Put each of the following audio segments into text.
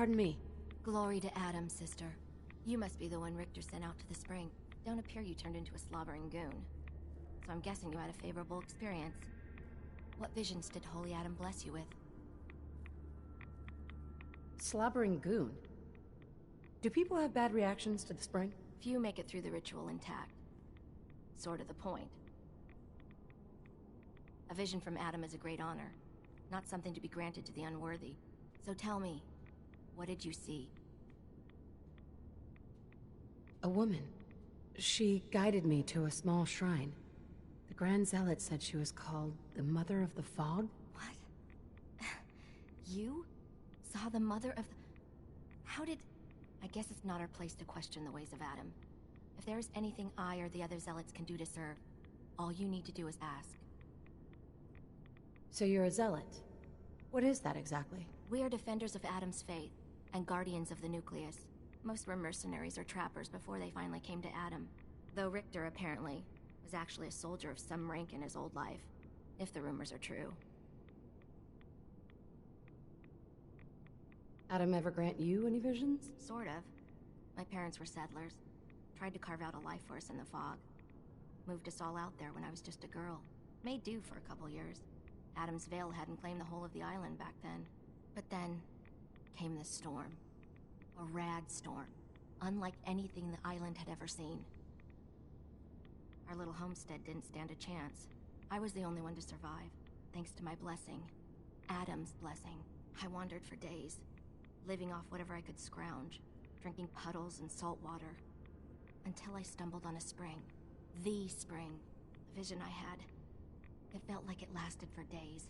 Pardon me. Glory to Adam, sister. You must be the one Richter sent out to the spring. Don't appear you turned into a slobbering goon. So I'm guessing you had a favorable experience. What visions did Holy Adam bless you with? Slobbering goon. Do people have bad reactions to the spring? Few make it through the ritual intact. Sort of the point. A vision from Adam is a great honor, not something to be granted to the unworthy. So tell me, what did you see? A woman. She guided me to a small shrine. The Grand Zealot said she was called the Mother of the Fog. What? You saw the Mother of the... How did... I guess it's not our place to question the ways of Adam. If there is anything I or the other Zealots can do to serve, all you need to do is ask. So you're a Zealot. What is that exactly? We are defenders of Adam's faith, and guardians of the nucleus. Most were mercenaries or trappers before they finally came to Adam. Though Richter, apparently, was actually a soldier of some rank in his old life. If the rumors are true. Adam ever grant you any visions? Sort of. My parents were settlers. Tried to carve out a life for us in the fog. Moved us all out there when I was just a girl. Made do for a couple years. Adam's Veil hadn't claimed the whole of the island back then. But then came this storm. A rad storm. Unlike anything the island had ever seen. Our little homestead didn't stand a chance. I was the only one to survive, thanks to my blessing. Adam's blessing. I wandered for days, living off whatever I could scrounge, drinking puddles and salt water, until I stumbled on a spring. The spring. The vision I had. It felt like it lasted for days.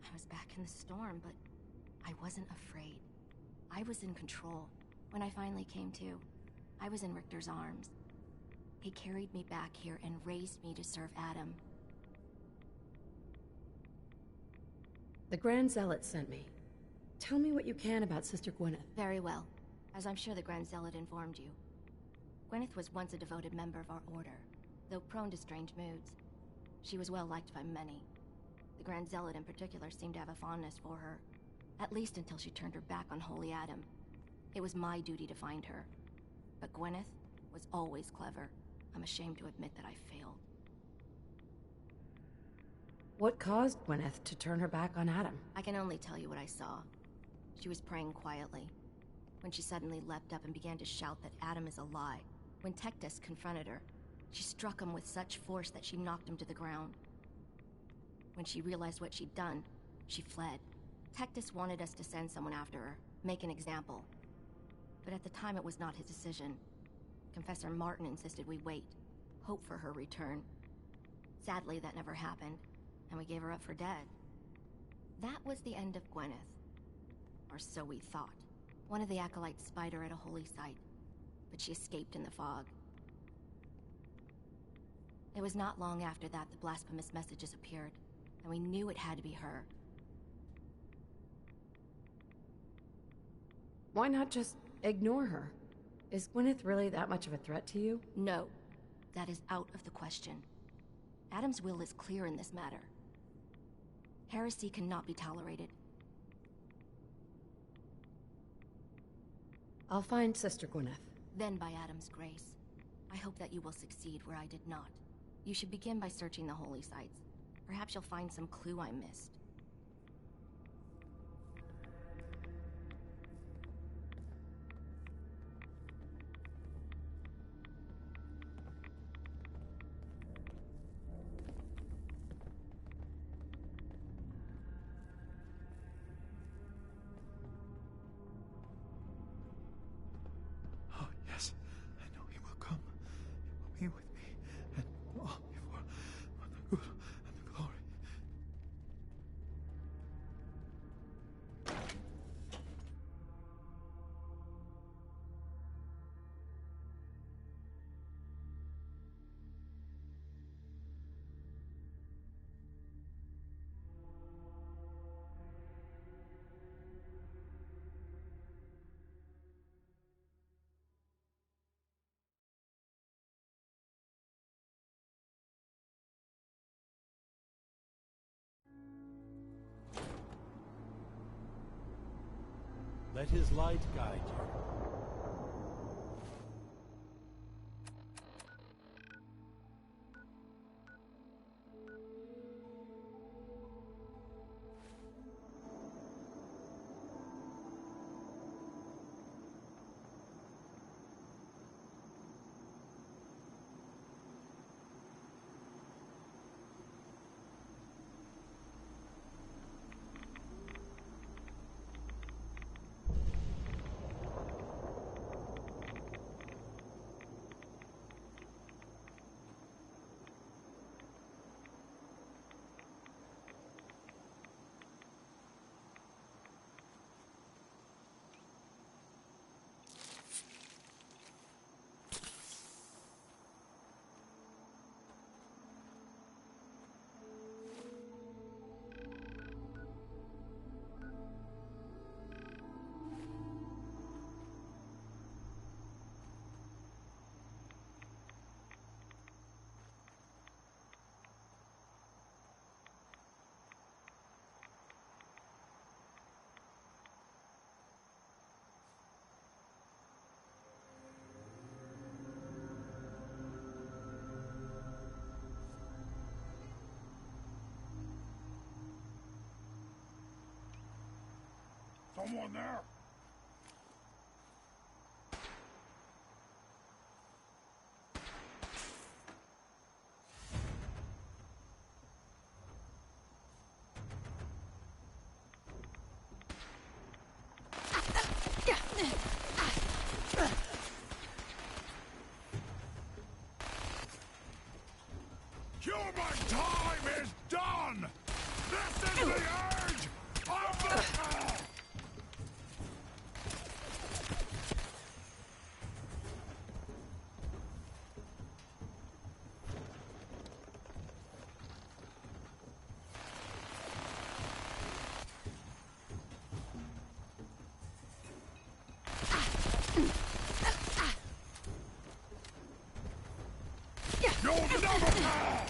I was back in the storm, but I wasn't afraid. I was in control. When I finally came to, I was in Richter's arms. He carried me back here and raised me to serve Adam. The Grand Zealot sent me. Tell me what you can about Sister Gwyneth. Very well, as I'm sure the Grand Zealot informed you. Gwyneth was once a devoted member of our order, though prone to strange moods. She was well liked by many. The Grand Zealot in particular seemed to have a fondness for her, at least until she turned her back on Holy Adam. It was my duty to find her. But Gwyneth was always clever. I'm ashamed to admit that I failed. What caused Gwyneth to turn her back on Adam? I can only tell you what I saw. She was praying quietly, when she suddenly leapt up and began to shout that Adam is a lie. When Tectus confronted her, she struck him with such force that she knocked him to the ground. When she realized what she'd done, she fled. Tectus wanted us to send someone after her, make an example. But at the time it was not his decision. Confessor Martin insisted we wait, hope for her return. Sadly, that never happened, and we gave her up for dead. That was the end of Gwyneth. Or so we thought. One of the acolytes spied her at a holy site, but she escaped in the fog. It was not long after that the blasphemous messages appeared, and we knew it had to be her. Why not just ignore her? Is Gwyneth really that much of a threat to you? No, that is out of the question. Adam's will is clear in this matter. Heresy cannot be tolerated. I'll find Sister Gwyneth. Then by Adam's grace, I hope that you will succeed where I did not. You should begin by searching the holy sites. Perhaps you'll find some clue I missed. Oh, yes. I know he will come. He will be with me, and all before for the good and the glory. Let his light guide you. Someone there? Human time is done! This is the urge of the... You're the number!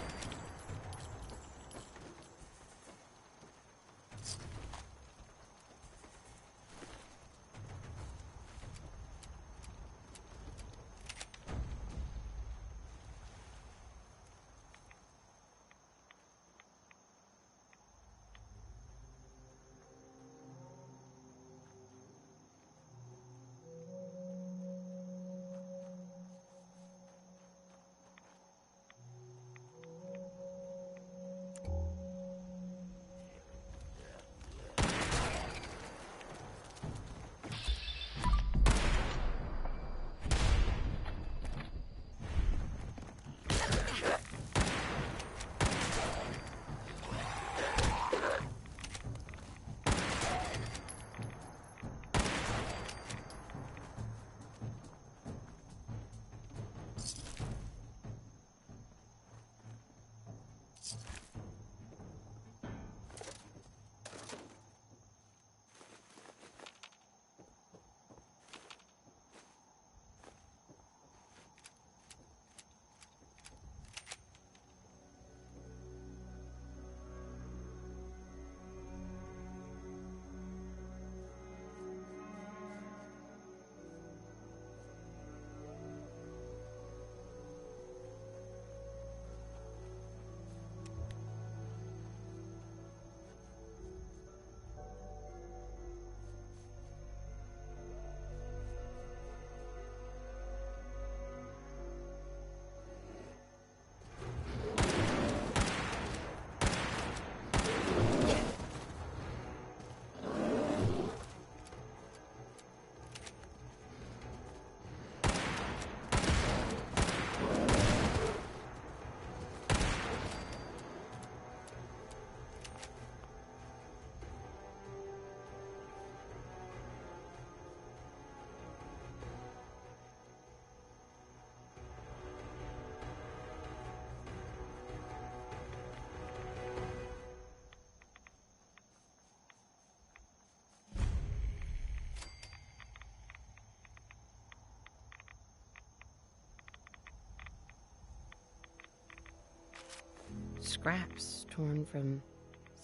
Scraps torn from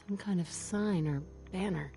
some kind of sign or banner.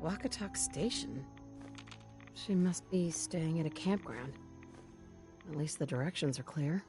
Wacatuk Station. She must be staying at a campground. At least the directions are clear.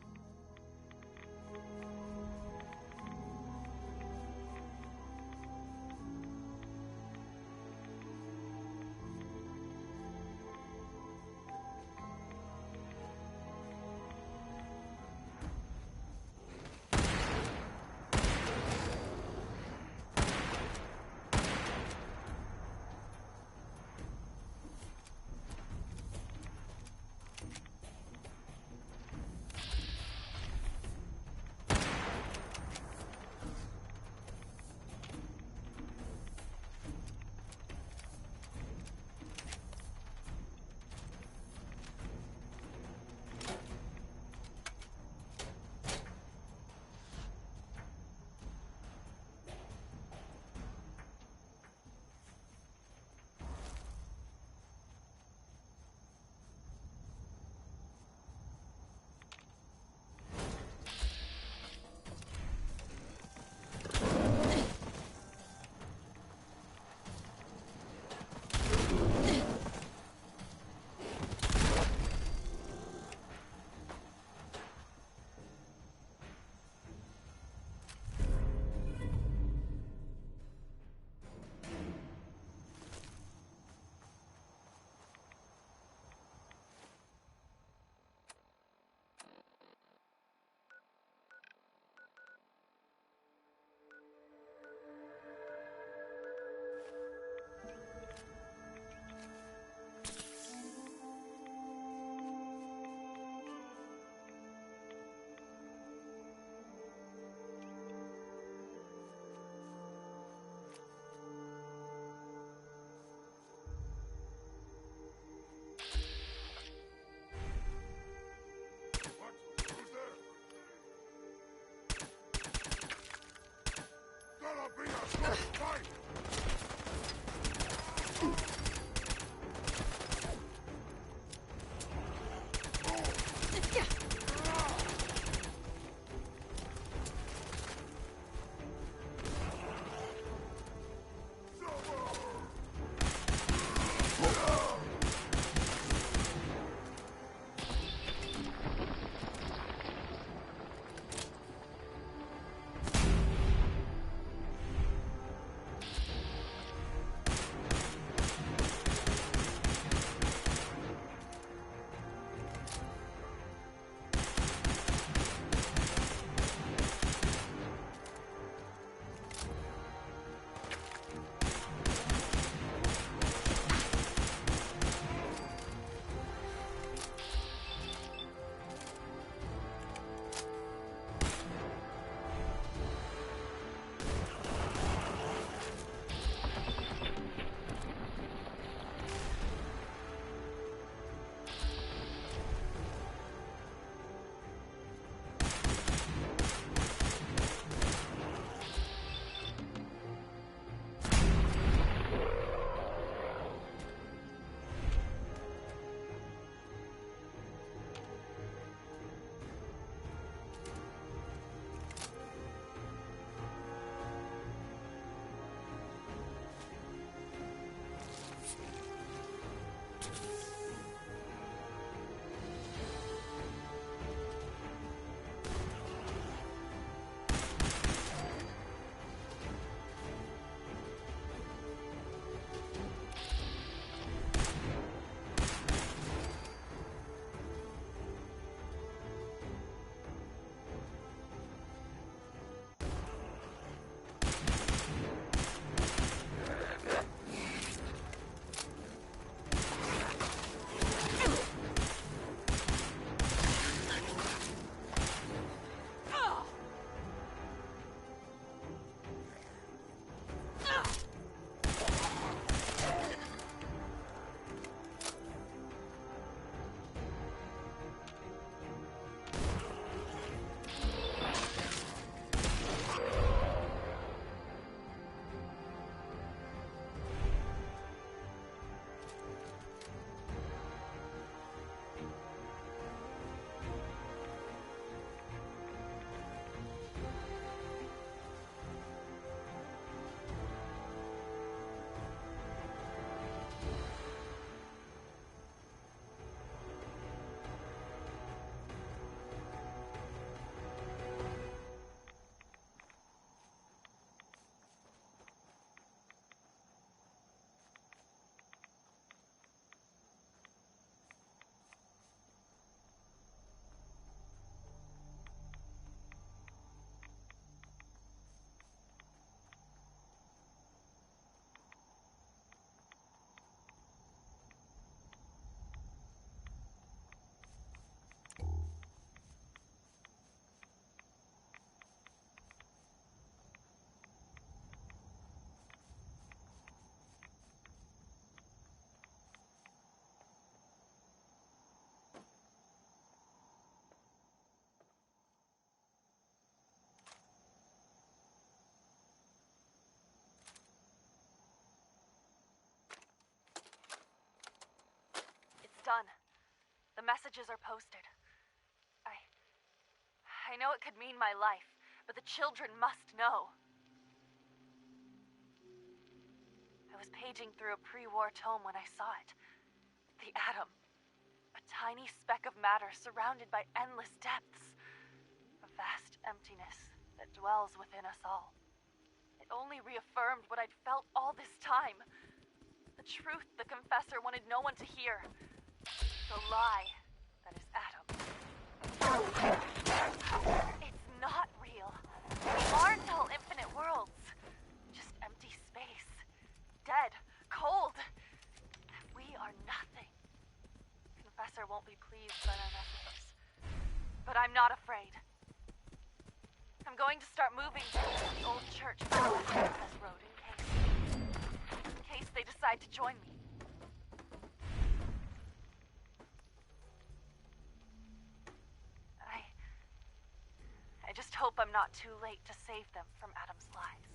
done. The messages are posted. I know it could mean my life, but the children must know. I was paging through a pre-war tome when I saw it. The atom. A tiny speck of matter surrounded by endless depths. A vast emptiness that dwells within us all. It only reaffirmed what I'd felt all this time. The truth the confessor wanted no one to hear. The lie that is Adam. It's not real. We aren't all infinite worlds. Just empty space. Dead. Cold. We are nothing. Confessor won't be pleased by my messages. But I'm not afraid. I'm going to start moving to the old church down the Princess Road in case they decide to join me. I just hope I'm not too late to save them from Adam's lies.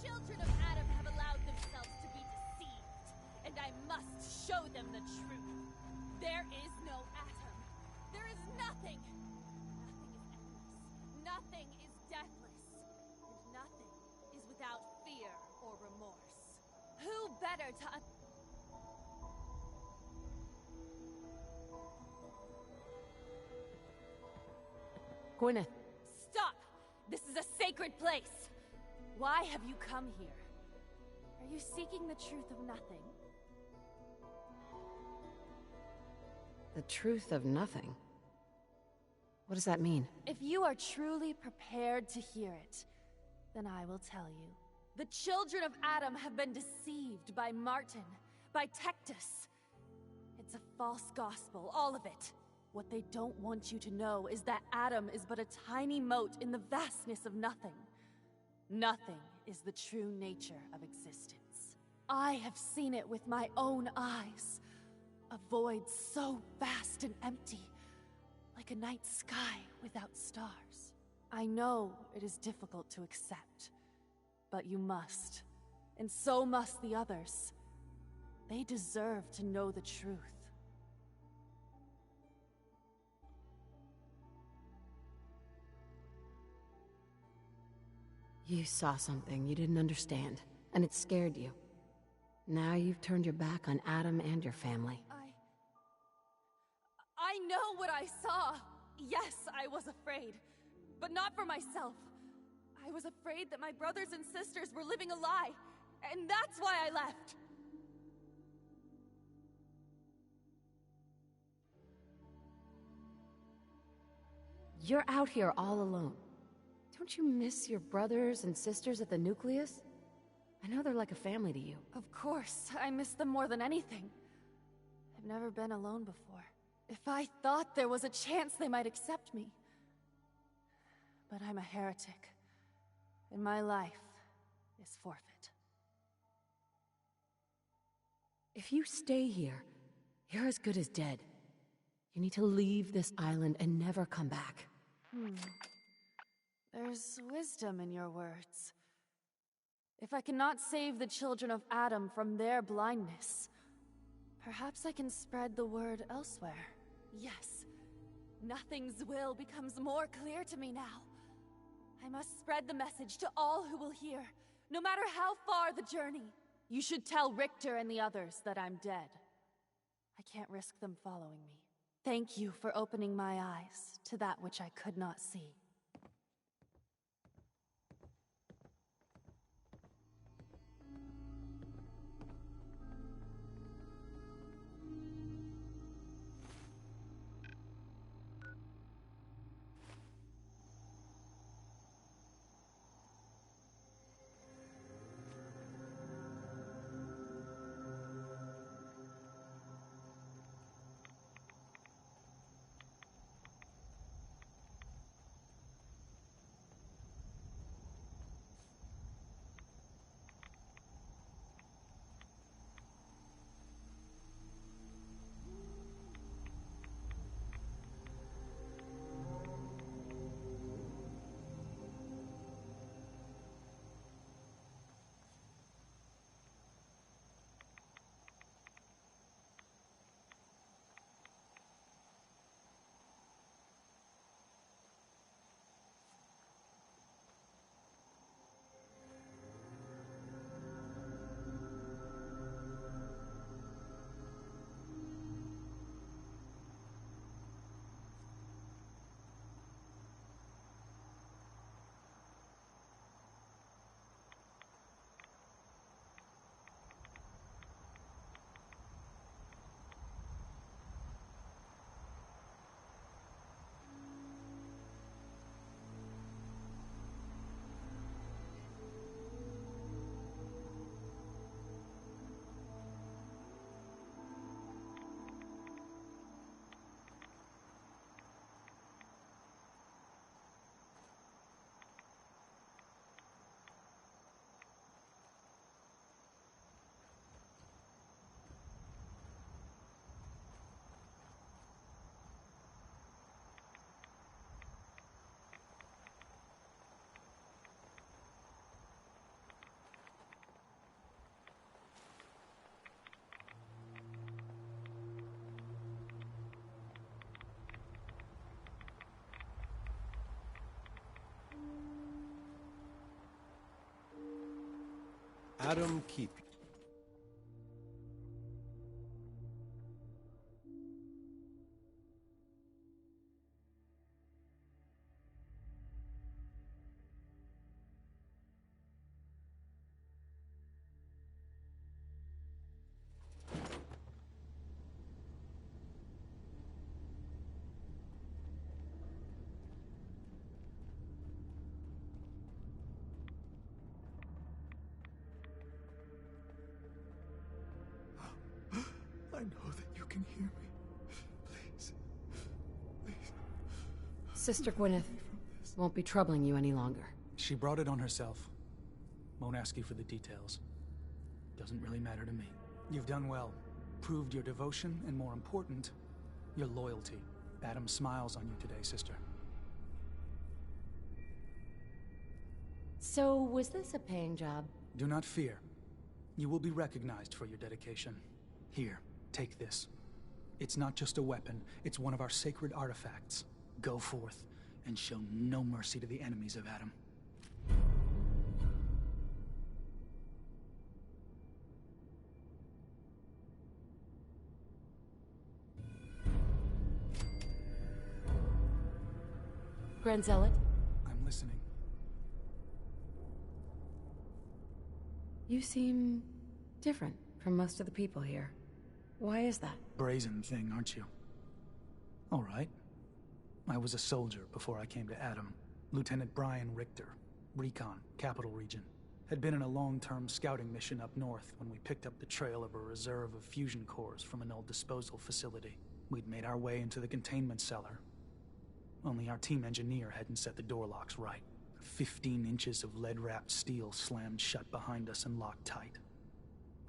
Children of Adam have allowed themselves to be deceived, and I must show them the truth. There is no atom. There is nothing. Nothing is endless. Nothing is deathless. And nothing is without fear or remorse. Who better to... Gwyneth. Stop! This is a sacred place. Why have you come here? Are you seeking the truth of nothing? The truth of nothing? What does that mean? If you are truly prepared to hear it, then I will tell you. The children of Adam have been deceived by Martin, by Tectus. It's a false gospel, all of it. What they don't want you to know is that Adam is but a tiny mote in the vastness of nothing. Nothing is the true nature of existence. I have seen it with my own eyes. A void so vast and empty, like a night sky without stars. I know it is difficult to accept, but you must, and so must the others. They deserve to know the truth. You saw something you didn't understand, and it scared you. Now you've turned your back on Adam and your family. I know what I saw. Yes, I was afraid. But not for myself. I was afraid that my brothers and sisters were living a lie. And that's why I left. You're out here all alone. Don't you miss your brothers and sisters at the nucleus? I know they're like a family to you. Of course, I miss them more than anything. I've never been alone before. If I thought there was a chance they might accept me. But I'm a heretic, and my life is forfeit. If you stay here, you're as good as dead. You need to leave this island and never come back. There's wisdom in your words. If I cannot save the children of Adam from their blindness, perhaps I can spread the word elsewhere. Yes, nothing's will becomes more clear to me now. I must spread the message to all who will hear, no matter how far the journey. You should tell Richter and the others that I'm dead. I can't risk them following me. Thank you for opening my eyes to that which I could not see. Adam, keep. I know that you can hear me. Please. Please. Sister Gwyneth won't be troubling you any longer. She brought it on herself. Won't ask you for the details. Doesn't really matter to me. You've done well. Proved your devotion, and more important, your loyalty. Adam smiles on you today, sister. So, was this a paying job? Do not fear. You will be recognized for your dedication. Here, take this. It's not just a weapon, it's one of our sacred artifacts. Go forth and show no mercy to the enemies of Adam. Grand Zealot? I'm listening. You seem different from most of the people here. Why is that? Brazen thing, aren't you? All right. I was a soldier before I came to Adam. Lieutenant Brian Richter, Recon, Capital Region. Had been in a long-term scouting mission up north when we picked up the trail of a reserve of fusion cores from an old disposal facility. We'd made our way into the containment cellar. Only our team engineer hadn't set the door locks right. 15 inches of lead-wrapped steel slammed shut behind us and locked tight.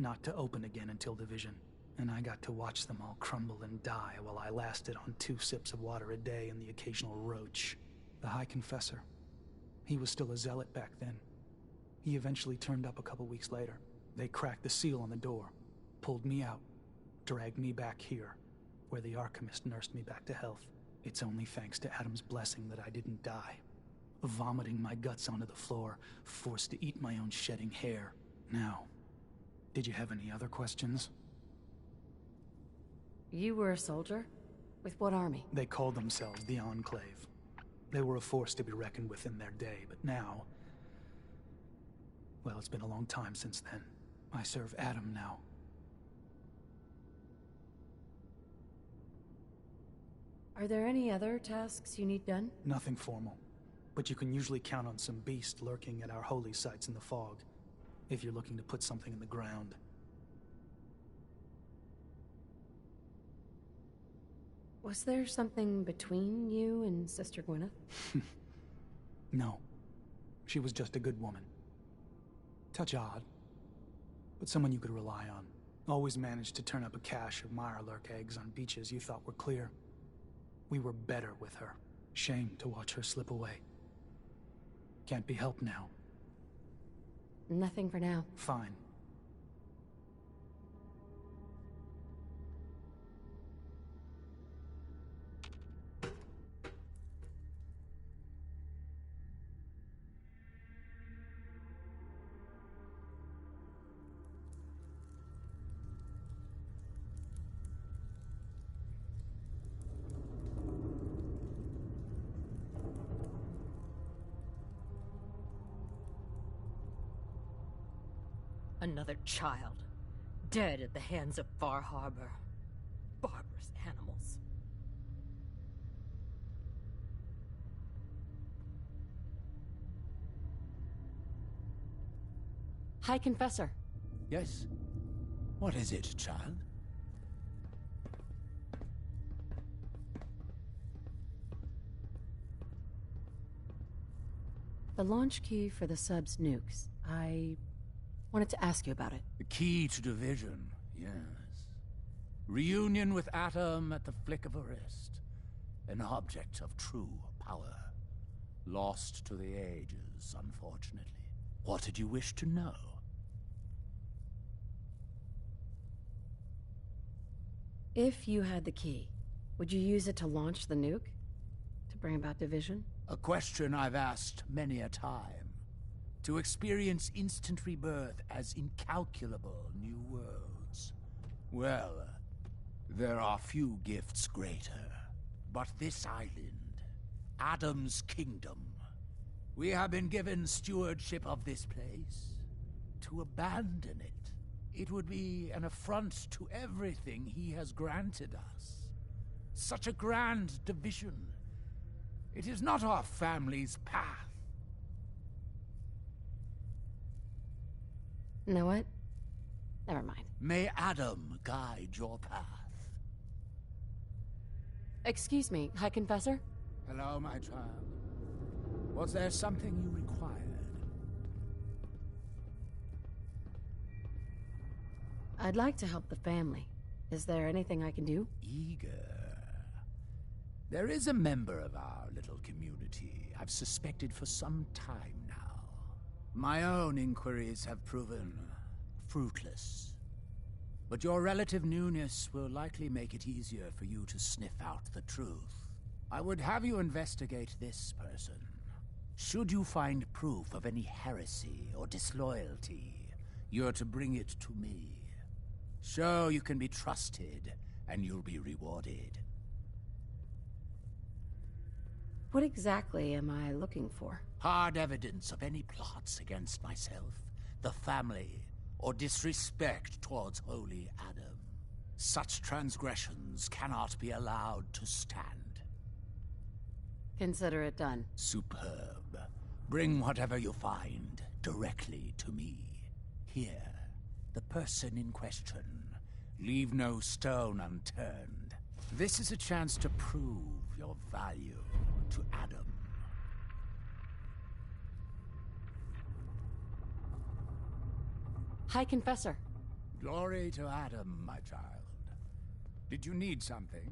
Not to open again until division. And I got to watch them all crumble and die while I lasted on 2 sips of water a day and the occasional roach. The High Confessor. He was still a zealot back then. He eventually turned up a couple weeks later. They cracked the seal on the door, pulled me out, dragged me back here, where the Archimist nursed me back to health. It's only thanks to Adam's blessing that I didn't die. Vomiting my guts onto the floor, forced to eat my own shedding hair. Now, did you have any other questions? You were a soldier? With what army? They called themselves the Enclave. They were a force to be reckoned with in their day, but now... well, it's been a long time since then. I serve Adam now. Are there any other tasks you need done? Nothing formal. But you can usually count on some beast lurking at our holy sites in the fog, if you're looking to put something in the ground. Was there something between you and Sister Gwyneth? No. She was just a good woman. Touch odd, but someone you could rely on. Always managed to turn up a cache of mirelurk eggs on beaches you thought were clear. We were better with her. Shame to watch her slip away. Can't be helped now. Nothing for now. Fine. Another child, dead at the hands of FAR Harbor. Barbarous animals. High Confessor. Yes? What is it, child? The launch key for the sub's nukes. I wanted to ask you about it. The key to division, yes. Reunion with Atom at the flick of a wrist. An object of true power. Lost to the ages, unfortunately. What did you wish to know? If you had the key, would you use it to launch the nuke? To bring about division? A question I've asked many a time. To experience instant rebirth as incalculable new worlds. Well, there are few gifts greater. But this island, Adam's kingdom, we have been given stewardship of this place. To abandon it, it would be an affront to everything he has granted us. Such a grand division. It is not our family's path. You know what? Never mind. May Adam guide your path. Excuse me, High Confessor? Hello, my child. Was there something you required? I'd like to help the family. Is there anything I can do? Eager. There is a member of our little community I've suspected for some time now. My own inquiries have proven fruitless. But your relative newness will likely make it easier for you to sniff out the truth. I would have you investigate this person. Should you find proof of any heresy or disloyalty, you're to bring it to me. Show you can be trusted, and you'll be rewarded. What exactly am I looking for? Hard evidence of any plots against myself, the family, or disrespect towards holy Adam. Such transgressions cannot be allowed to stand. Consider it done. Superb. Bring whatever you find directly to me. Here, the person in question. Leave no stone unturned. This is a chance to prove your value to Adam. High Confessor. Glory to Adam, my child. Did you need something?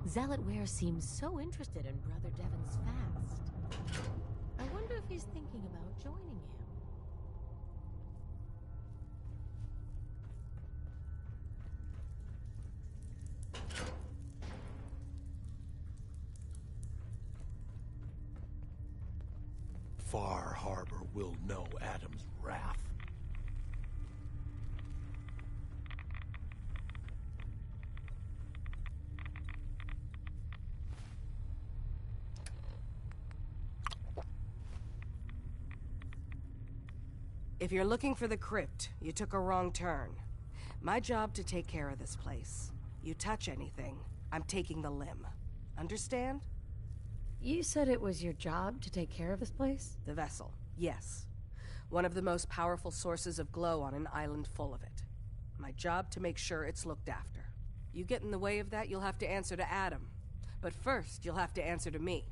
Zealot Ware seems so interested in Brother Devon's fast. I wonder if he's thinking about joining him. Far Harbor will know Adam's wrath. If you're looking for the crypt, you took a wrong turn. My job to take care of this place. You touch anything, I'm taking the limb. Understand? You said it was your job to take care of this place? The vessel, yes. One of the most powerful sources of glow on an island full of it. My job to make sure it's looked after. You get in the way of that, you'll have to answer to Adam. But first, you'll have to answer to me.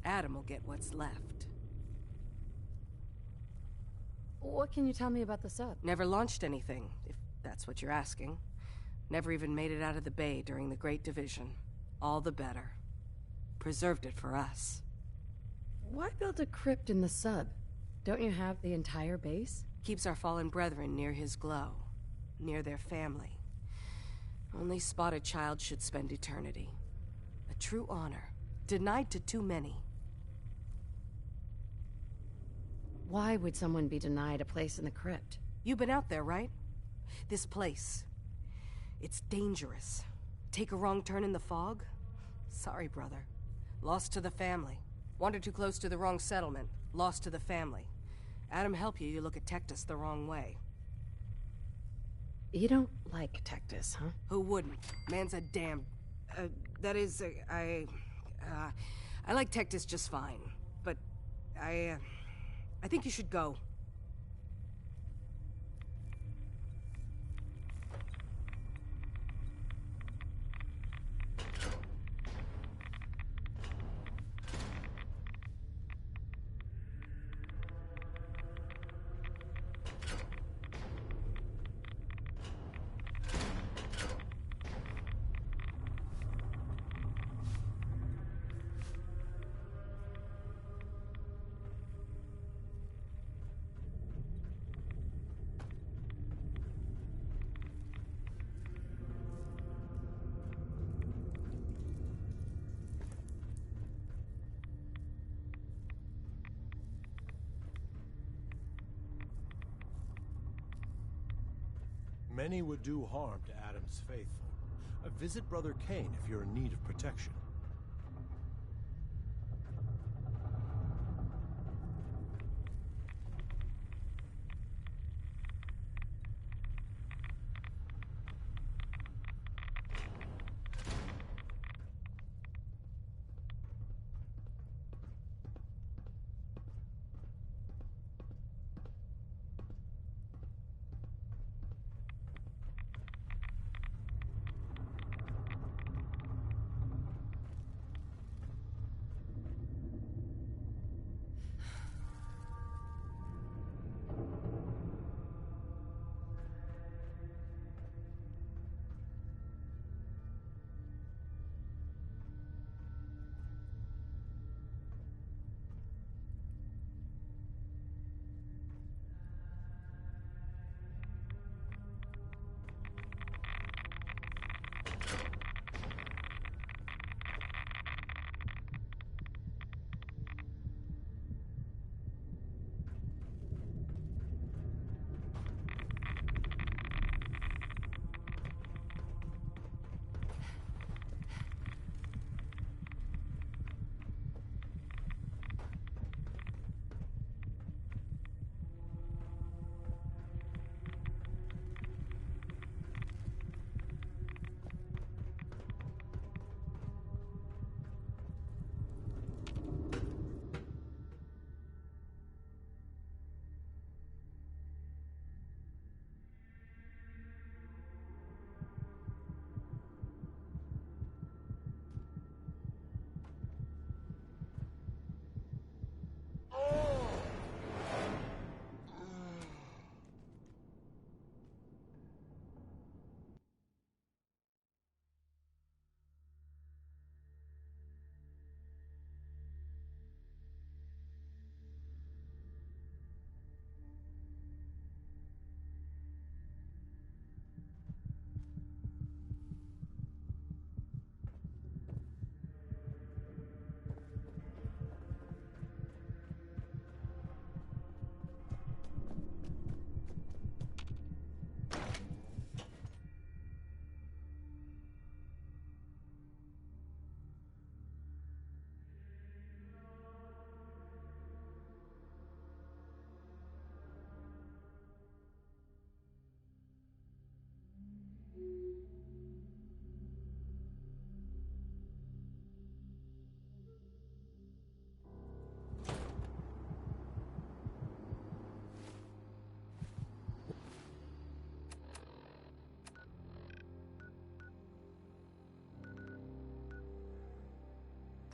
Adam will get what's left. What can you tell me about the sub? Never launched anything, if that's what you're asking. Never even made it out of the bay during the Great Division. All the better. preserved it for us. Why build a crypt in the sub? Don't you have the entire base? Keeps our fallen brethren near his glow, near their family. Only spotted child should spend eternity. A true honor, denied to too many. Why would someone be denied a place in the crypt? You've been out there, right? This place. It's dangerous. Take a wrong turn in the fog? Sorry, brother. Lost to the family. Wandered too close to the wrong settlement. Lost to the family. Adam help you, you look at Tectus the wrong way. You don't like Tectus, huh? Who wouldn't? Man's a damn... I like Tectus just fine. But I think you should go. Many would do harm to Adam's faithful. Visit Brother Kane if you're in need of protection.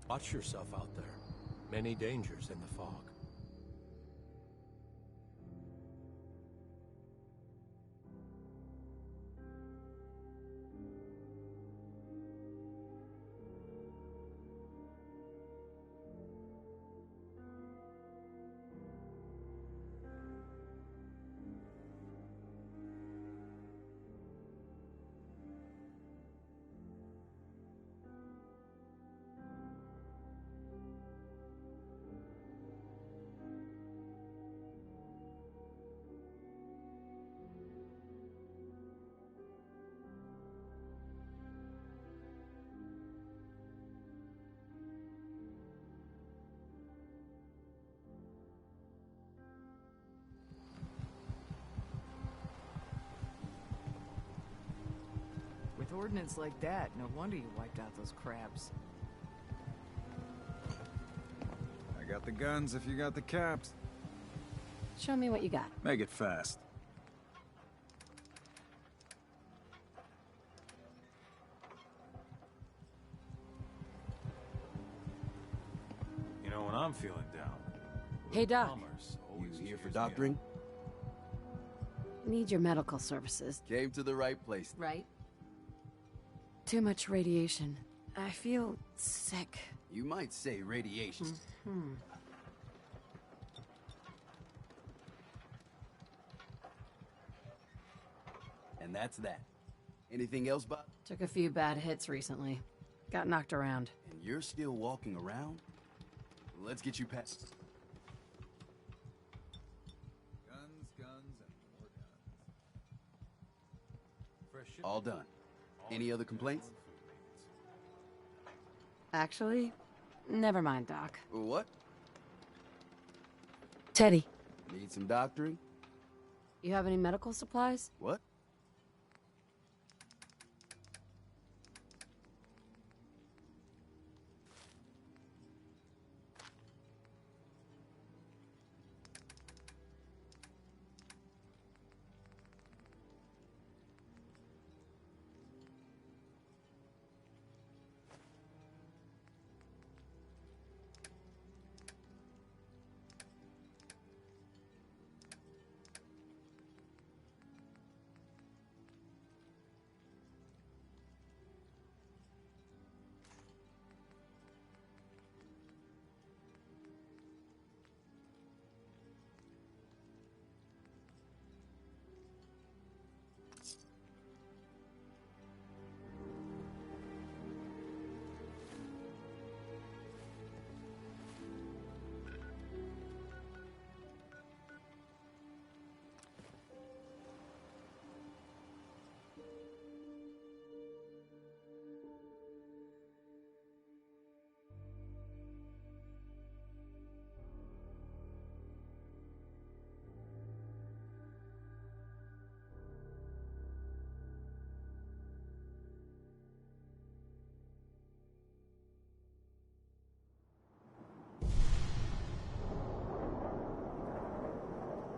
Watch yourself out there. Many dangers in the fog. ordnance like that, no wonder you wiped out those crabs. I got the guns if you got the caps. Show me what you got. Make it fast. You know, when I'm feeling down, Hey, Doc. commerce You always here for cheers me doctoring? Need your medical services. Came to the right place. Right? Too much radiation. I feel sick. You might say radiation. And that's that. Anything else, Bob? Took a few bad hits recently. Got knocked around. And you're still walking around? Let's get you past. Guns, guns, and more guns. Fresh shipment. All done. Any other complaints? Actually, never mind, Doc. What? Teddy, Need some doctoring? you have any medical supplies? What?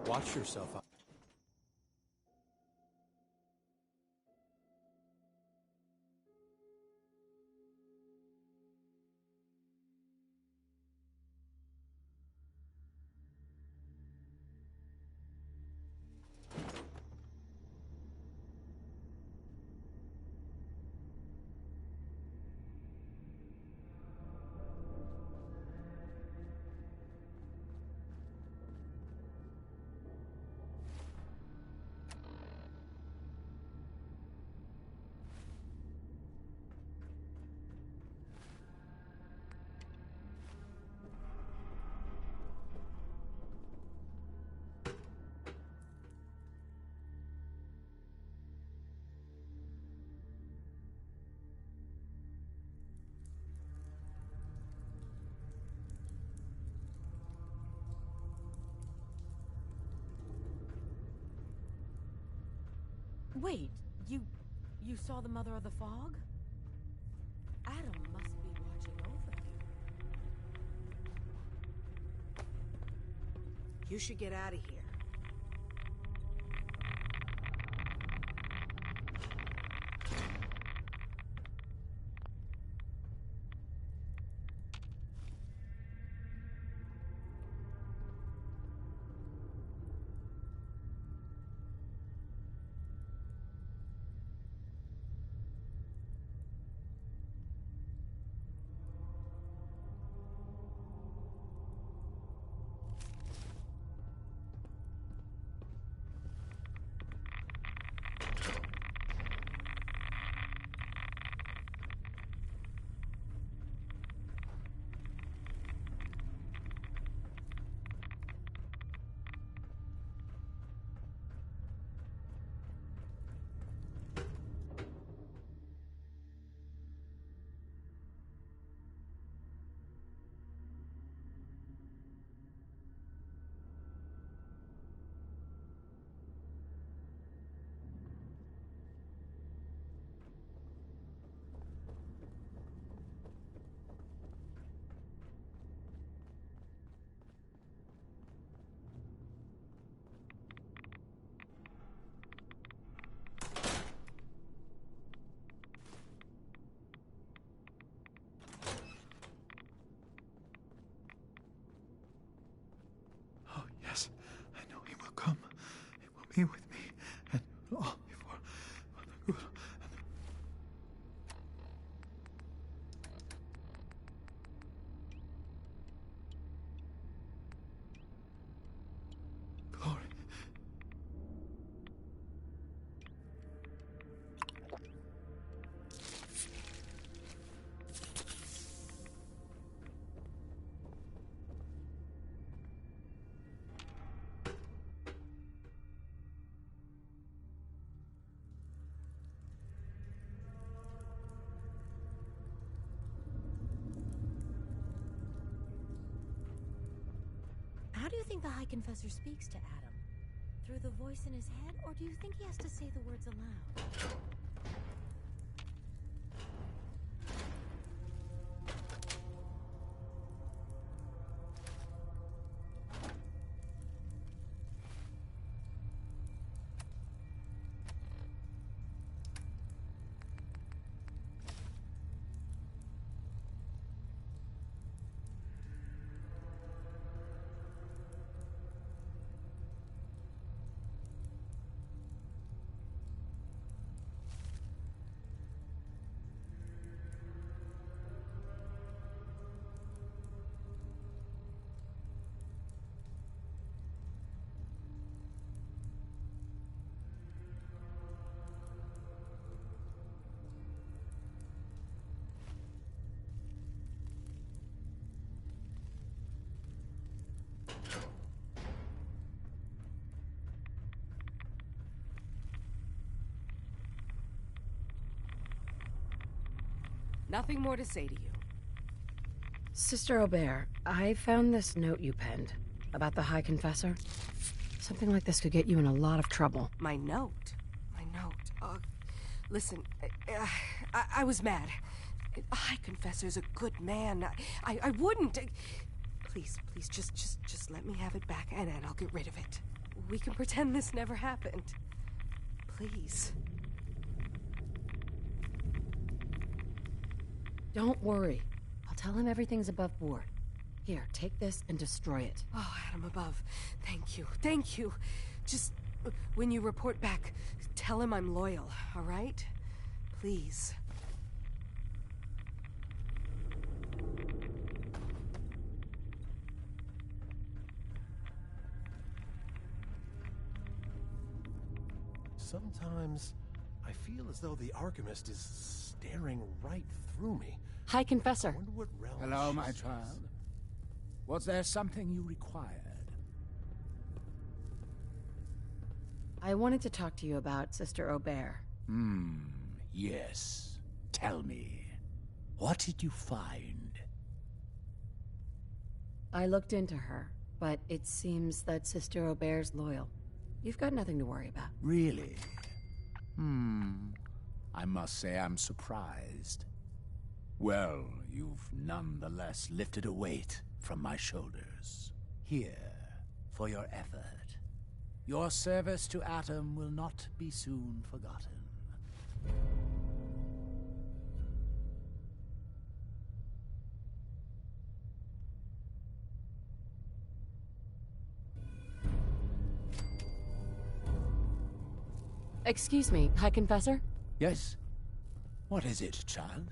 Watch yourself. Wait, you saw the Mother of the Fog? Adam must be watching over you. You should get out of here. will come. It will be with me, and it will all be for the good and the glory. How do you think the High Confessor speaks to Adam? Through the voice in his head, or do you think he has to say the words aloud? Nothing more to say to you. Sister Aubert, I found this note you penned about the High Confessor. Something like this could get you in a lot of trouble. My note? My note? Listen, I was mad. The High Confessor's a good man. I wouldn't... Please, just let me have it back and I'll get rid of it. We can pretend this never happened. Please. Don't worry. I'll tell him everything's above board. Here, take this and destroy it. Oh, Adam above. Thank you. Thank you. Just, when you report back, tell him I'm loyal, all right? Please. Sometimes I feel as though the Archimist is staring right through me. High Confessor. I wonder what realm Hello, my she's- child. Was there something you required? I wanted to talk to you about Sister Aubert. Yes. Tell me. What did you find? I looked into her, but it seems that Sister Aubert's loyal. You've got nothing to worry about. Really? I must say I'm surprised. Well, you've nonetheless lifted a weight from my shoulders. Here, for your effort. Your service to Atom will not be soon forgotten. Excuse me, High Confessor? Yes? What is it, child?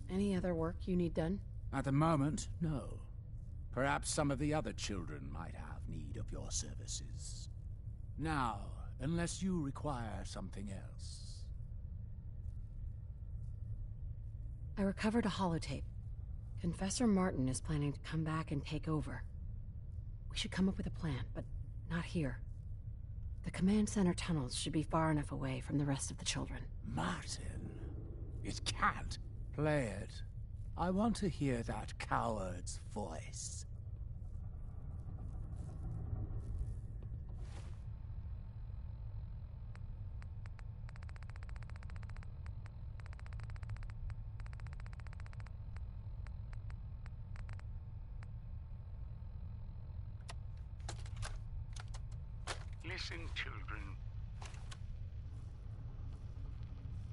Any other work you need done? At the moment, no. Perhaps some of the other children might have need of your services. Now, unless you require something else. I recovered a holotape. Confessor Martin is planning to come back and take over. We should come up with a plan, but not here. The command center tunnels should be far enough away from the rest of the children. Martin? It can't. Play it. I want to hear that coward's voice. Listen, children.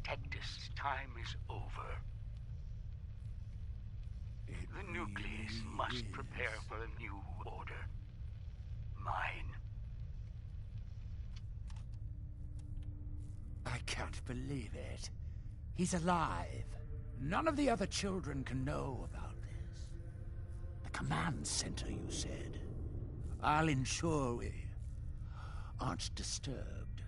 Tectus' time is over. The nucleus must prepare for a new order. mine. I can't believe it. He's alive. None of the other children can know about this. The command center, you said. I'll ensure we aren't disturbed.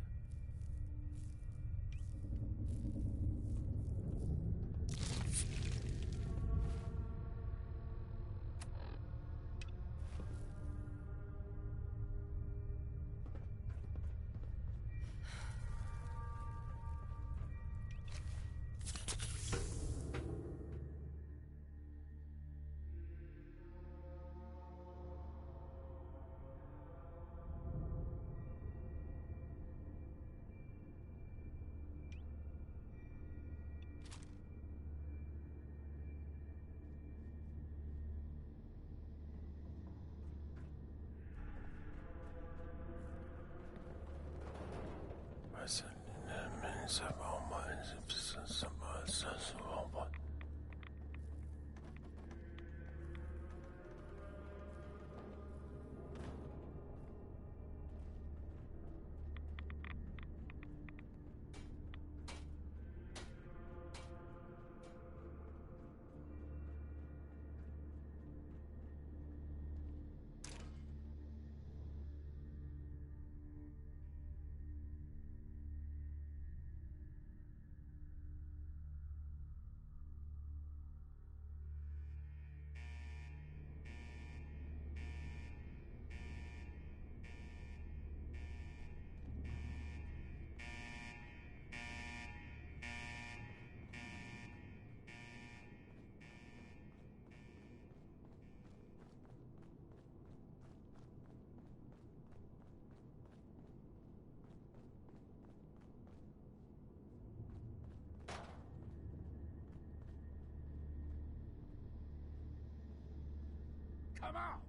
Come out,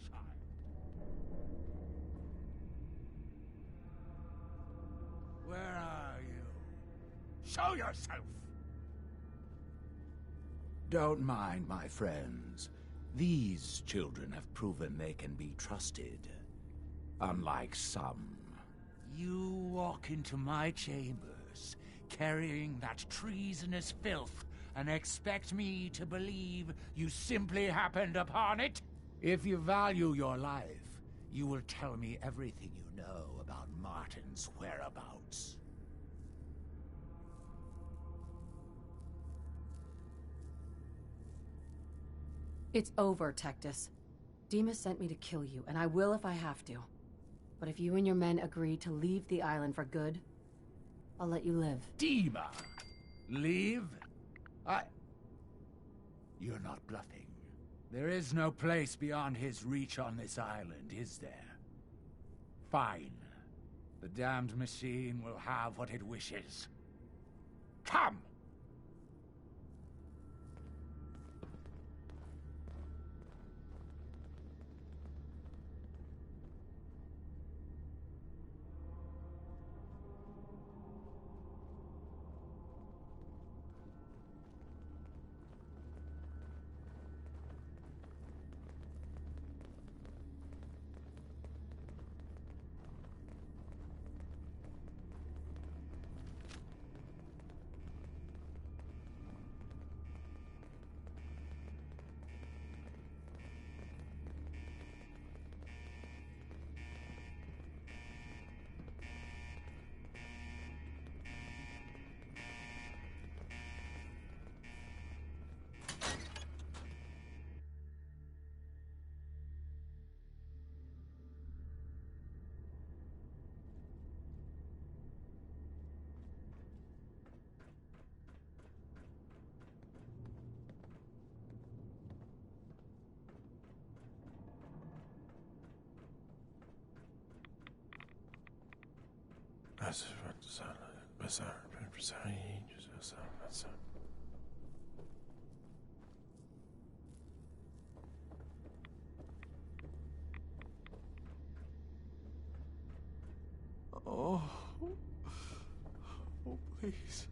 child. Where are you? Show yourself! Don't mind my friends. These children have proven they can be trusted. Unlike some. You walk into my chambers, carrying that treasonous filth, and expect me to believe you simply happened upon it? If you value your life, you will tell me everything you know about Martin's whereabouts. It's over, Tectus. Demas sent me to kill you, and I will if I have to. But if you and your men agree to leave the island for good, I'll let you live. Dima? Leave? You're not bluffing. There is no place beyond his reach on this island, is there? Fine. The damned machine will have what it wishes. Come! Oh. Oh, please.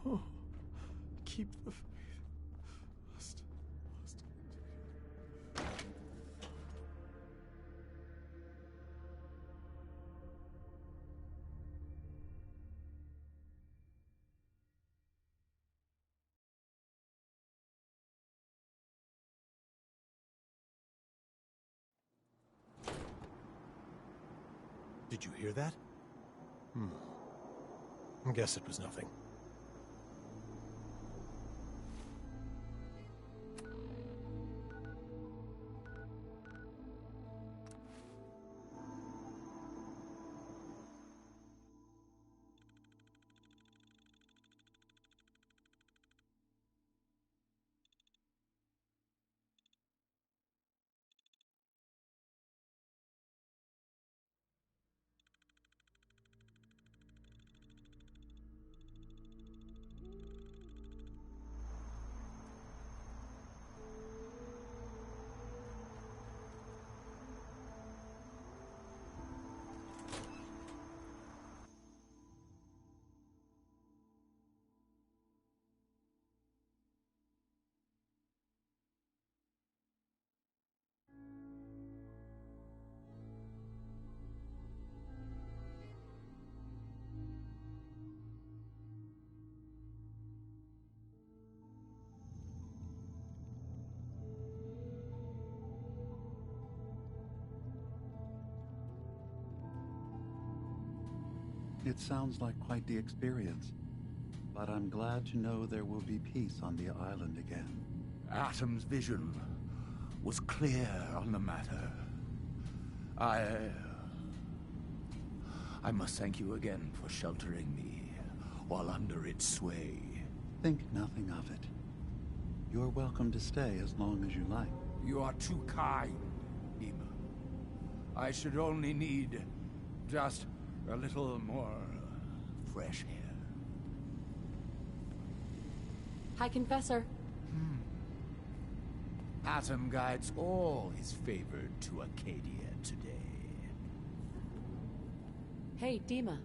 Oh. Keep the faith. Must. Did you hear that? I guess it was nothing. It sounds like quite the experience, but I'm glad to know there will be peace on the island again. Adam's vision was clear on the matter. I must thank you again for sheltering me while under its sway. Think nothing of it. You're welcome to stay as long as you like. You are too kind, Dima. I should only need just a little more fresh air. High Confessor. Adam guides all his favored to Acadia today. Hey, Dima.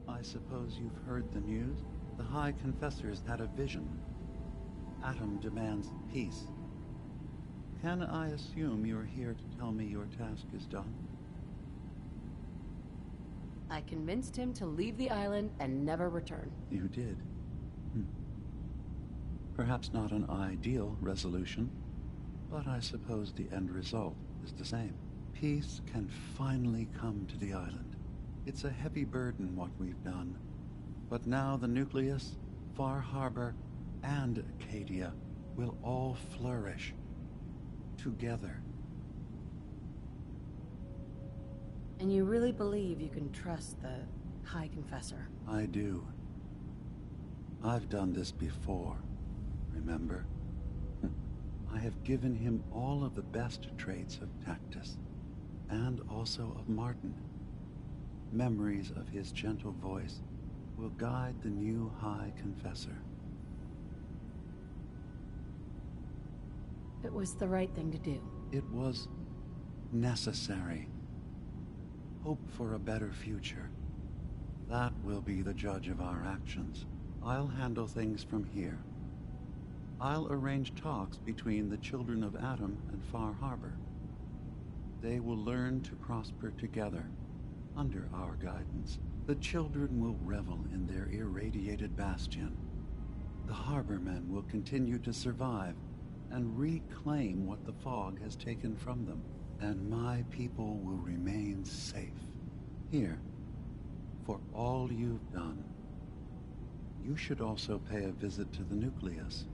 I suppose you've heard the news? The High Confessor's had a vision. Adam demands peace. Can I assume you're here to tell me your task is done? I convinced him to leave the island and never return. You did. Perhaps not an ideal resolution, but I suppose the end result is the same. Peace can finally come to the island. It's a heavy burden what we've done, but now the nucleus, Far Harbor, and Acadia will all flourish together. And you really believe you can trust the High Confessor? I do. I've done this before, remember? I have given him all of the best traits of Tactus, and also of Martin. Memories of his gentle voice will guide the new High Confessor. It was the right thing to do. It was necessary. Hope for a better future. That will be the judge of our actions. I'll handle things from here. I'll arrange talks between the children of Adam and Far Harbor. They will learn to prosper together under our guidance. The children will revel in their irradiated bastion. The harbormen will continue to survive and reclaim what the fog has taken from them. And my people will remain safe. Here, for all you've done. You should also pay a visit to the nucleus.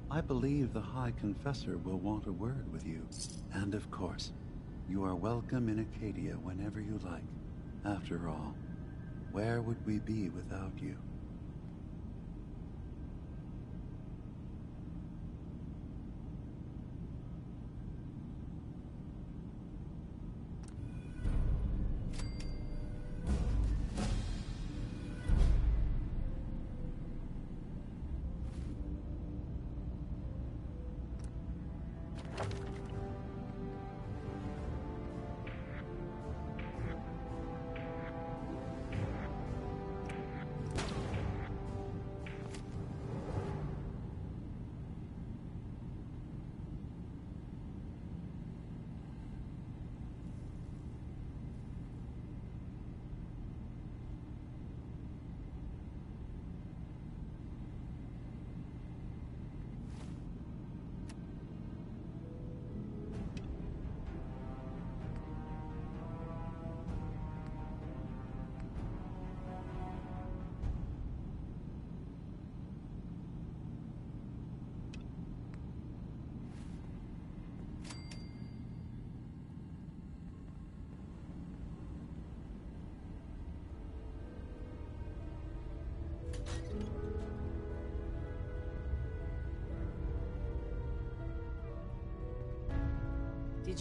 I believe the High Confessor will want a word with you. And of course, you are welcome in Acadia whenever you like. After all, where would we be without you?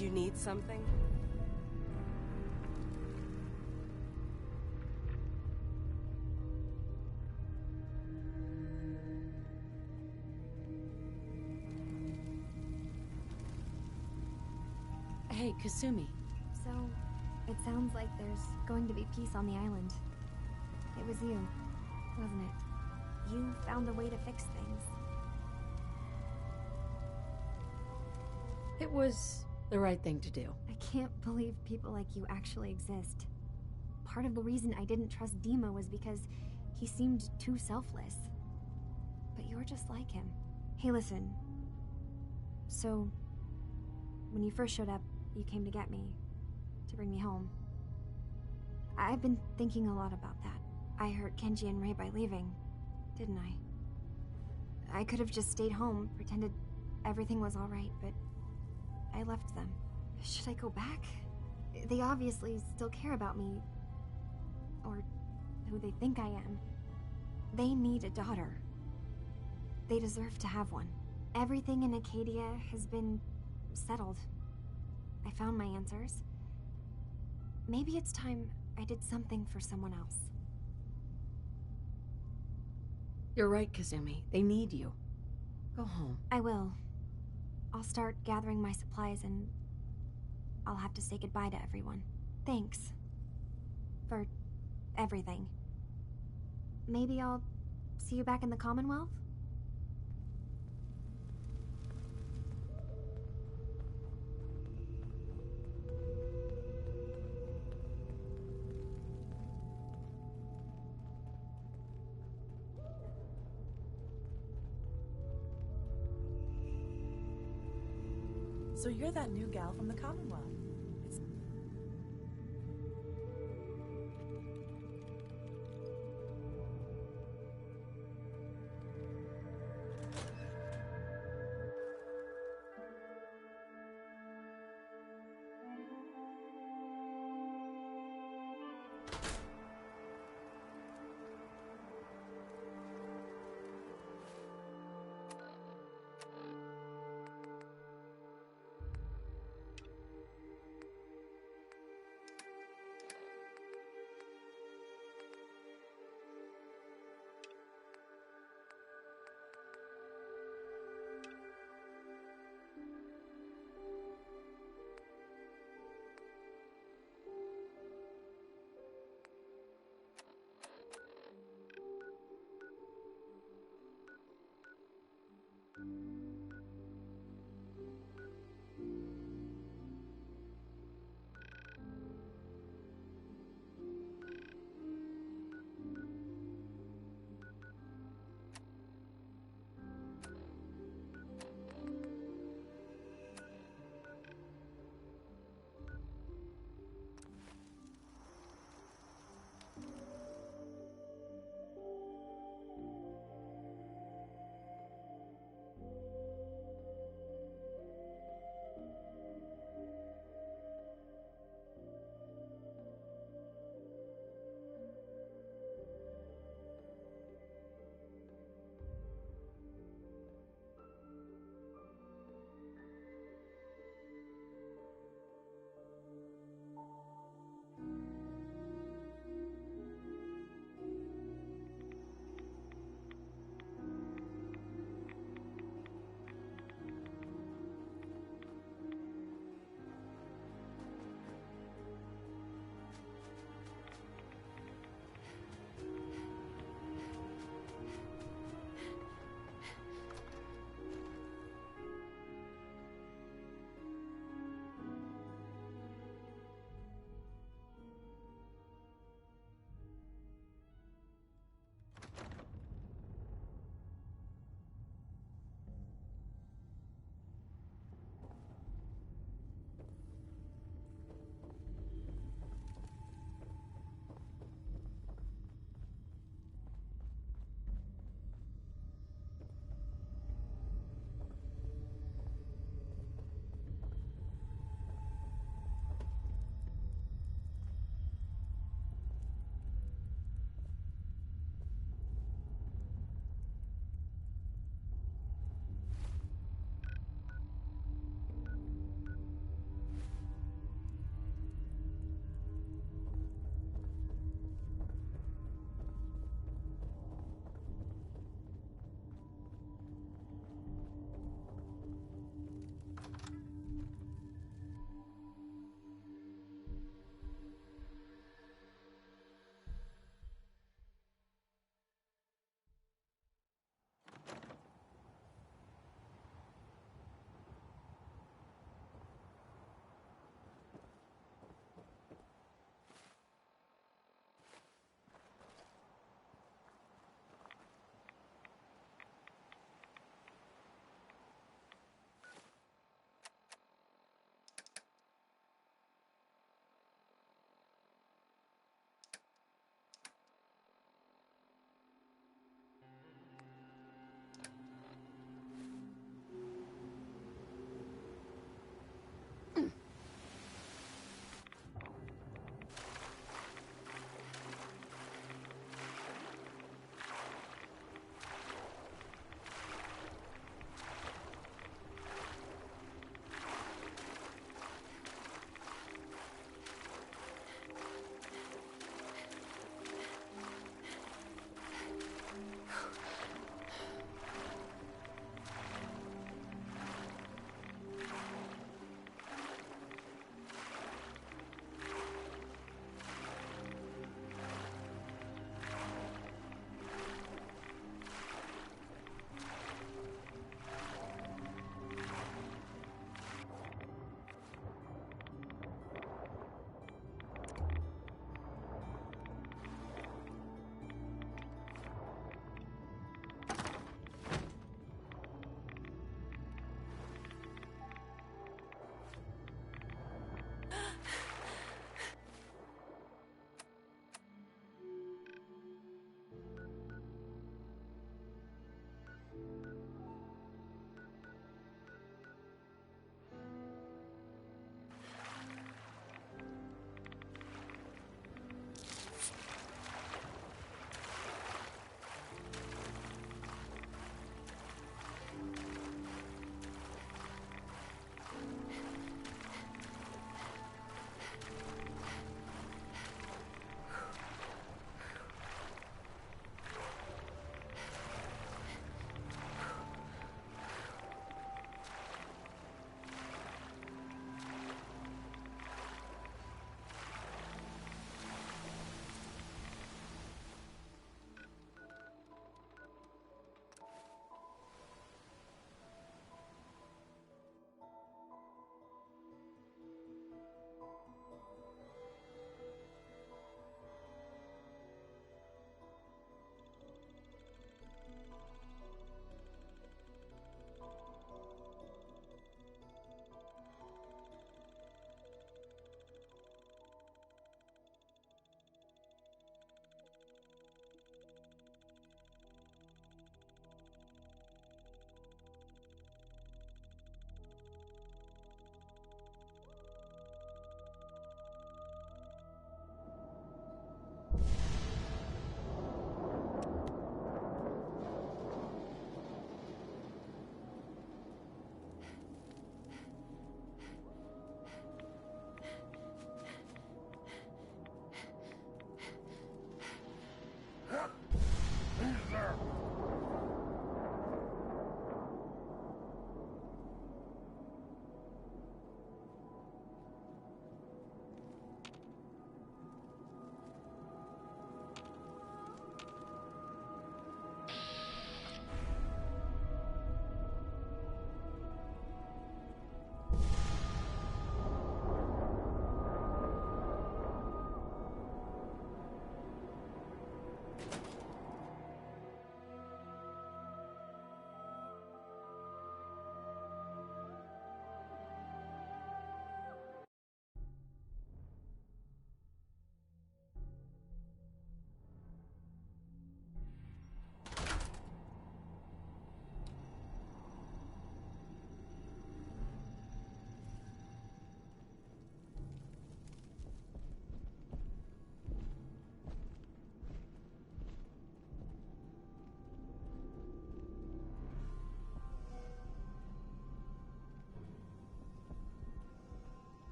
Did you need something? Hey, Kasumi. So, it sounds like there's going to be peace on the island. It was you, wasn't it? You found a way to fix things. It was the right thing to do. I can't believe people like you actually exist. Part of the reason I didn't trust Dima was because he seemed too selfless. But you're just like him. Hey, listen. So, when you first showed up, you came to get me, to bring me home. I've been thinking a lot about that. I hurt Kenji and Rei by leaving, didn't I? I could have just stayed home, pretended everything was alright, but I left them. Should I go back? They obviously still care about me, or who they think I am. They need a daughter. They deserve to have one. Everything in Acadia has been settled. I found my answers. Maybe it's time I did something for someone else. You're right, Kazumi. They need you. Go home. I will. I'll start gathering my supplies and I'll have to say goodbye to everyone. Thanks. For everything. Maybe I'll see you back in the Commonwealth? So you're that new gal from the Commonwealth.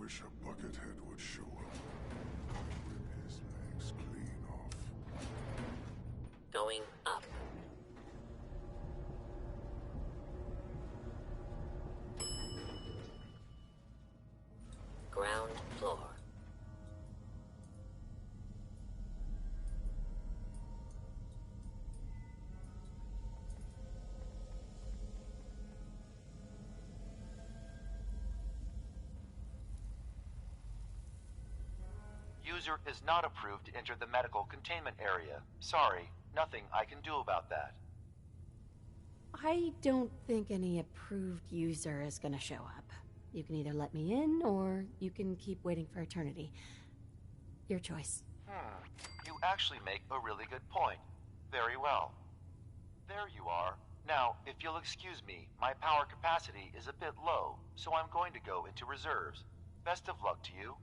wish a buckethead would show up. Rip his legs clean off. Going up. Ground floor. User is not approved to enter the medical containment area. Sorry, nothing I can do about that. I don't think any approved user is gonna show up. You can either let me in, or you can keep waiting for eternity. Your choice. You actually make a really good point. Very well. There you are. Now, if you'll excuse me, my power capacity is a bit low, so I'm going to go into reserves. Best of luck to you.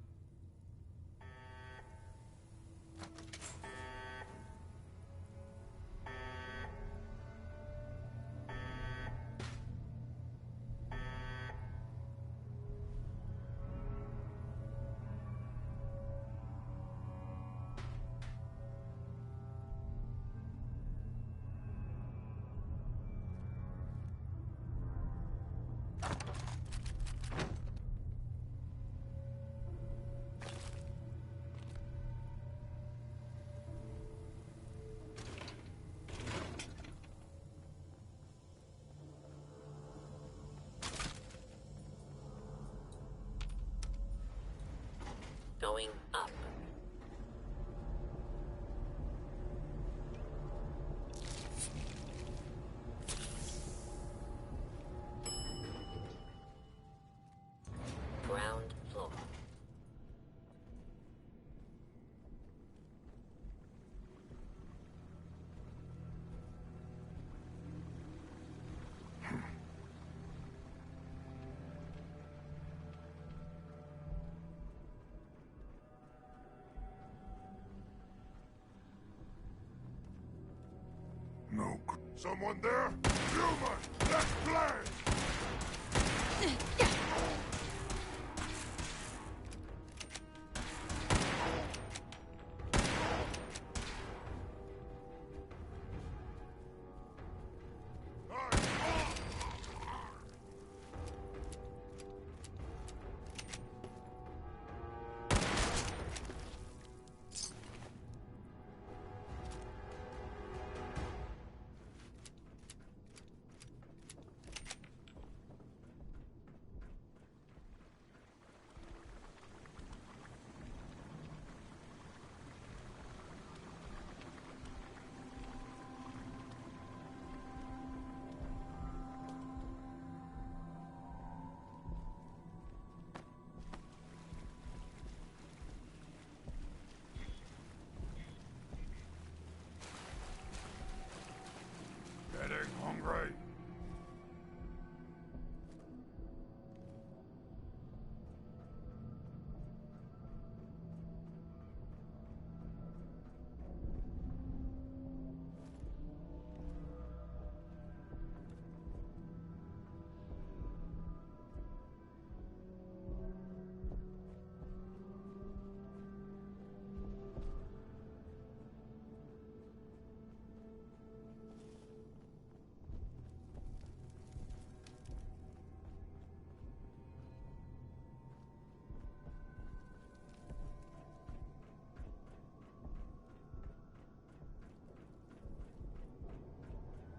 Going up. Ground floor. No. Someone there? Human! Let's play! Getting hungry.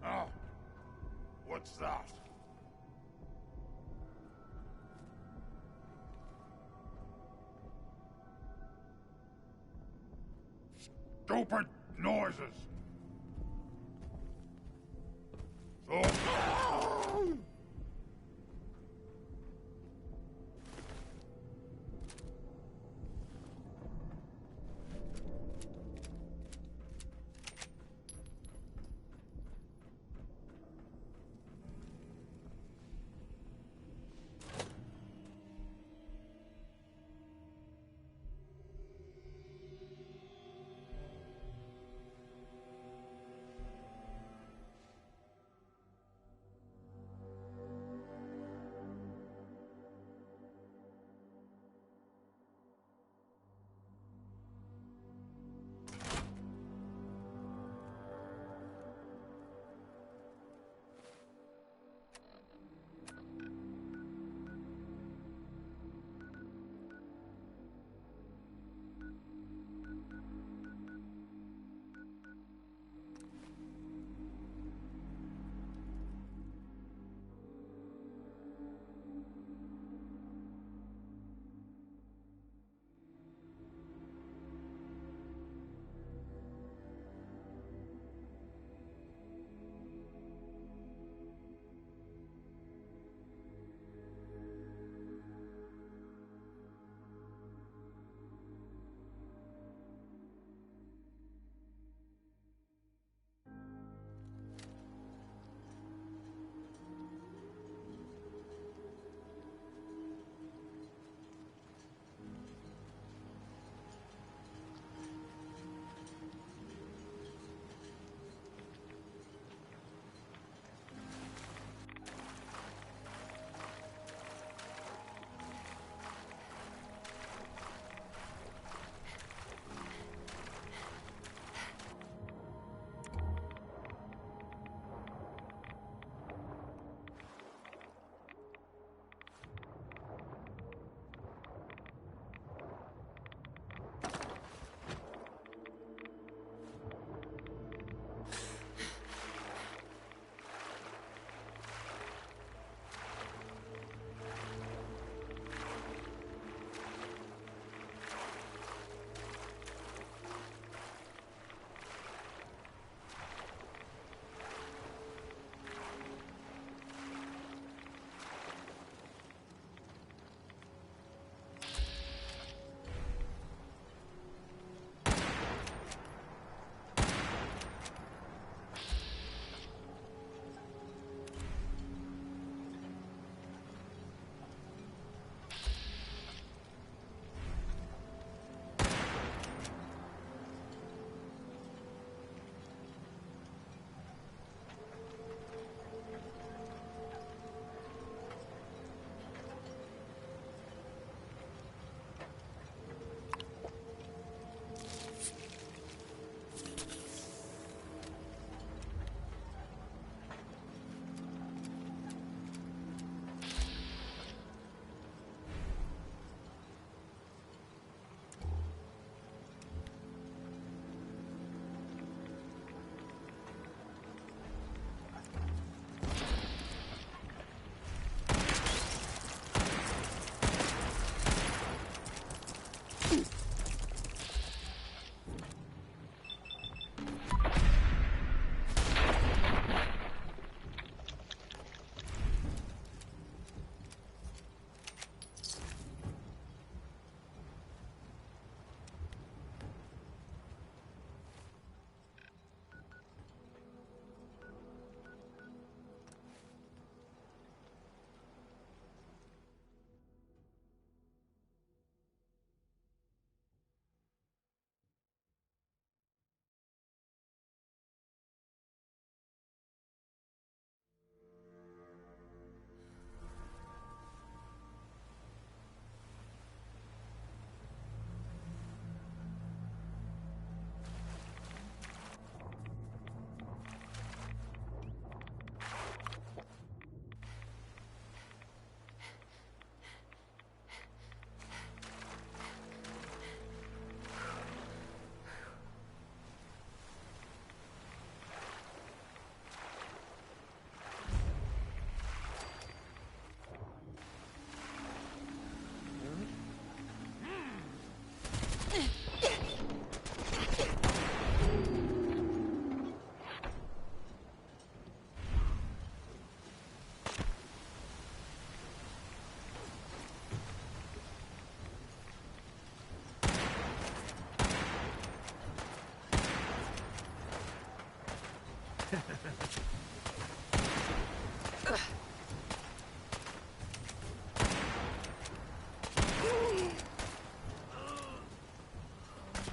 Ah, what's that? Stupid noises! So...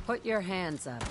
Put your hands up.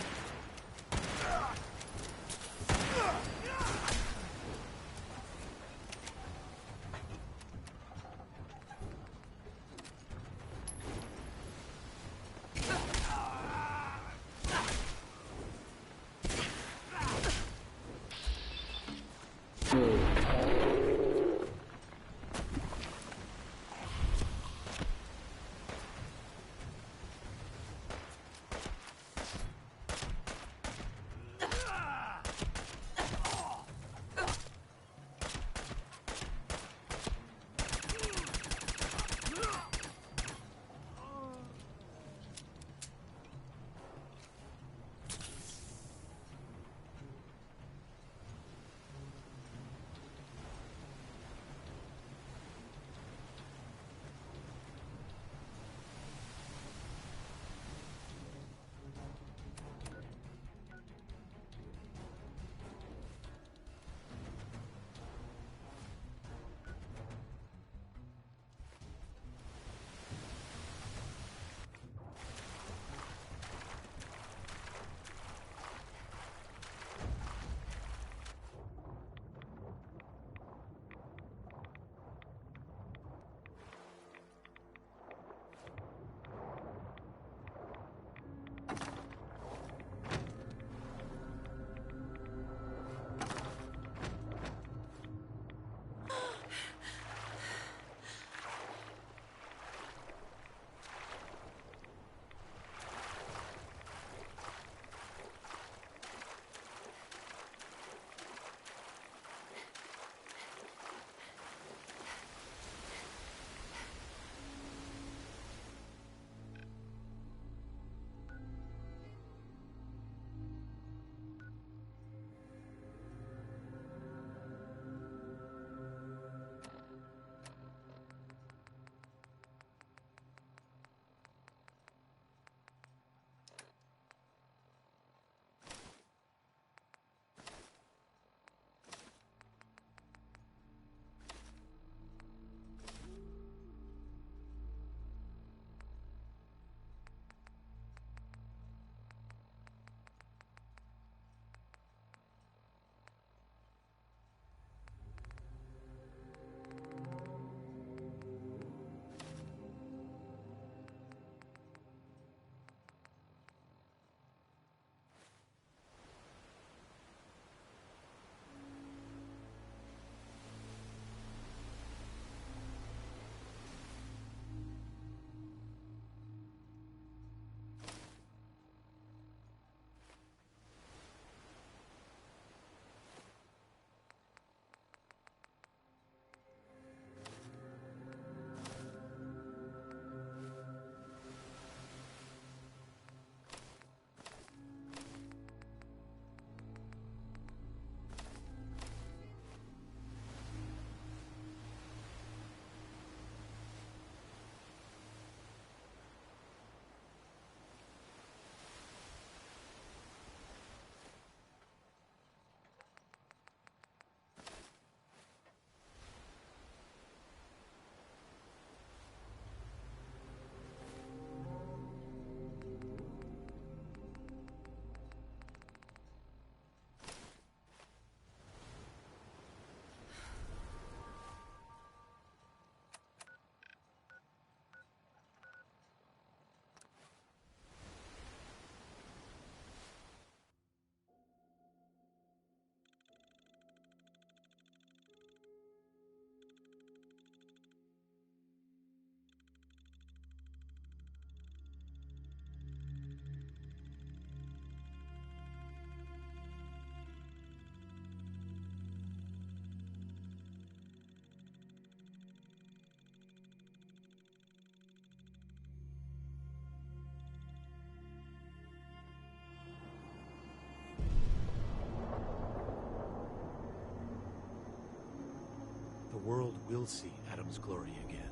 The world will see Adam's glory again.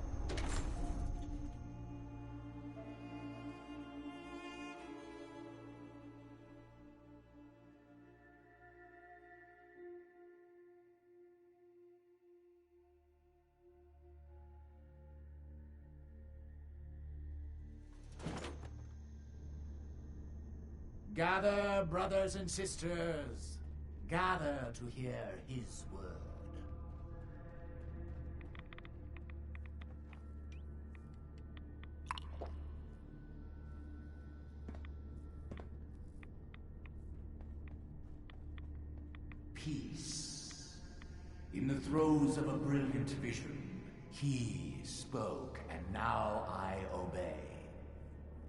Gather, brothers and sisters. Gather to hear his word. Peace. In the throes of a brilliant vision, he spoke, and now I obey.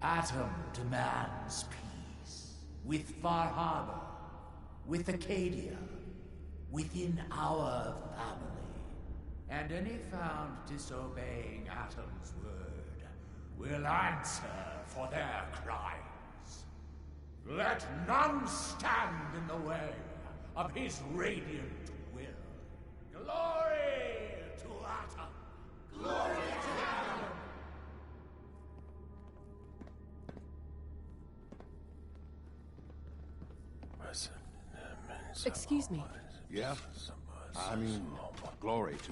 Atom demands peace. With Far Harbor, with Acadia, within our family. And any found disobeying Atom's word will answer for their crimes. Let none stand in the way of his radiant will. Glory to Atom! Glory to Atom! Excuse me. Yeah? I mean, glory to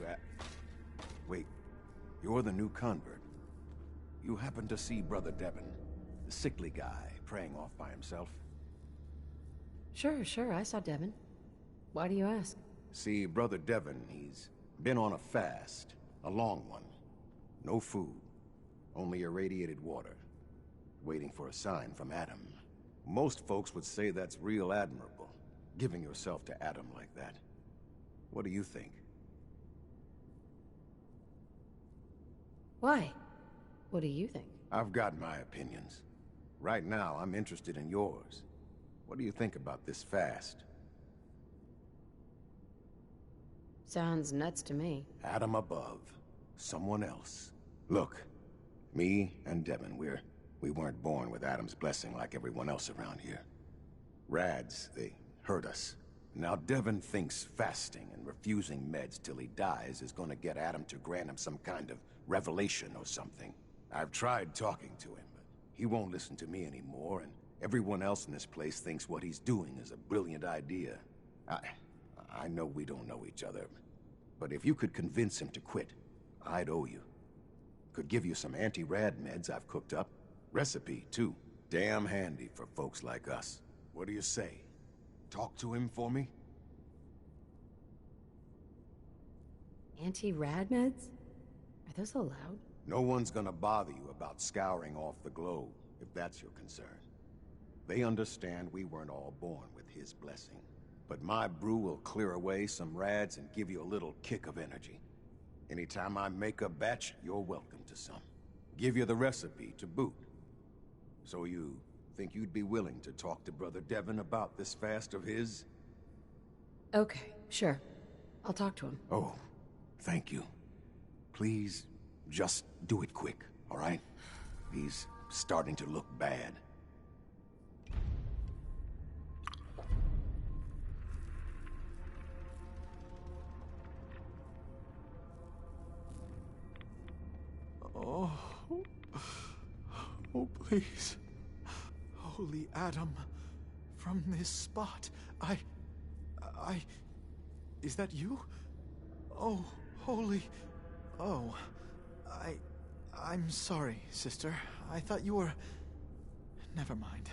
Wait, you're the new convert. You happen to see Brother Devon, the sickly guy praying off by himself? Sure, I saw Devon. Why do you ask? See, Brother Devon, he's been on a fast. A long one. No food. Only irradiated water. Waiting for a sign from Adam. Most folks would say that's real admirable. Giving yourself to Adam like that. What do you think? Why? What do you think? I've got my opinions. Right now, I'm interested in yours. What do you think about this fast? Sounds nuts to me. Adam above. Someone else. Look, me and Devon, we weren't born with Adam's blessing like everyone else around here. Rads, they hurt us. Now Devon thinks fasting and refusing meds till he dies is gonna get Adam to grant him some kind of revelation or something. I've tried talking to him, but he won't listen to me anymore, and everyone else in this place thinks what he's doing is a brilliant idea. I know we don't know each other, but if you could convince him to quit, I'd owe you. Could give you some anti-rad meds I've cooked up. Recipe, too. Damn handy for folks like us. What do you say? Talk to him for me? Anti-rad meds? Are those allowed? No one's gonna bother you about scouring off the globe, if that's your concern. They understand we weren't all born with his blessing. But my brew will clear away some rads and give you a little kick of energy. Anytime I make a batch, you're welcome to some. Give you the recipe to boot. So you think you'd be willing to talk to Brother Devon about this fast of his? Okay, sure. I'll talk to him. Oh, thank you. Please, just do it quick, all right? He's starting to look bad. Oh, please. Holy Adam, from this spot, Is that you? Oh, holy... Oh, I'm sorry, sister. I thought you were... Never mind.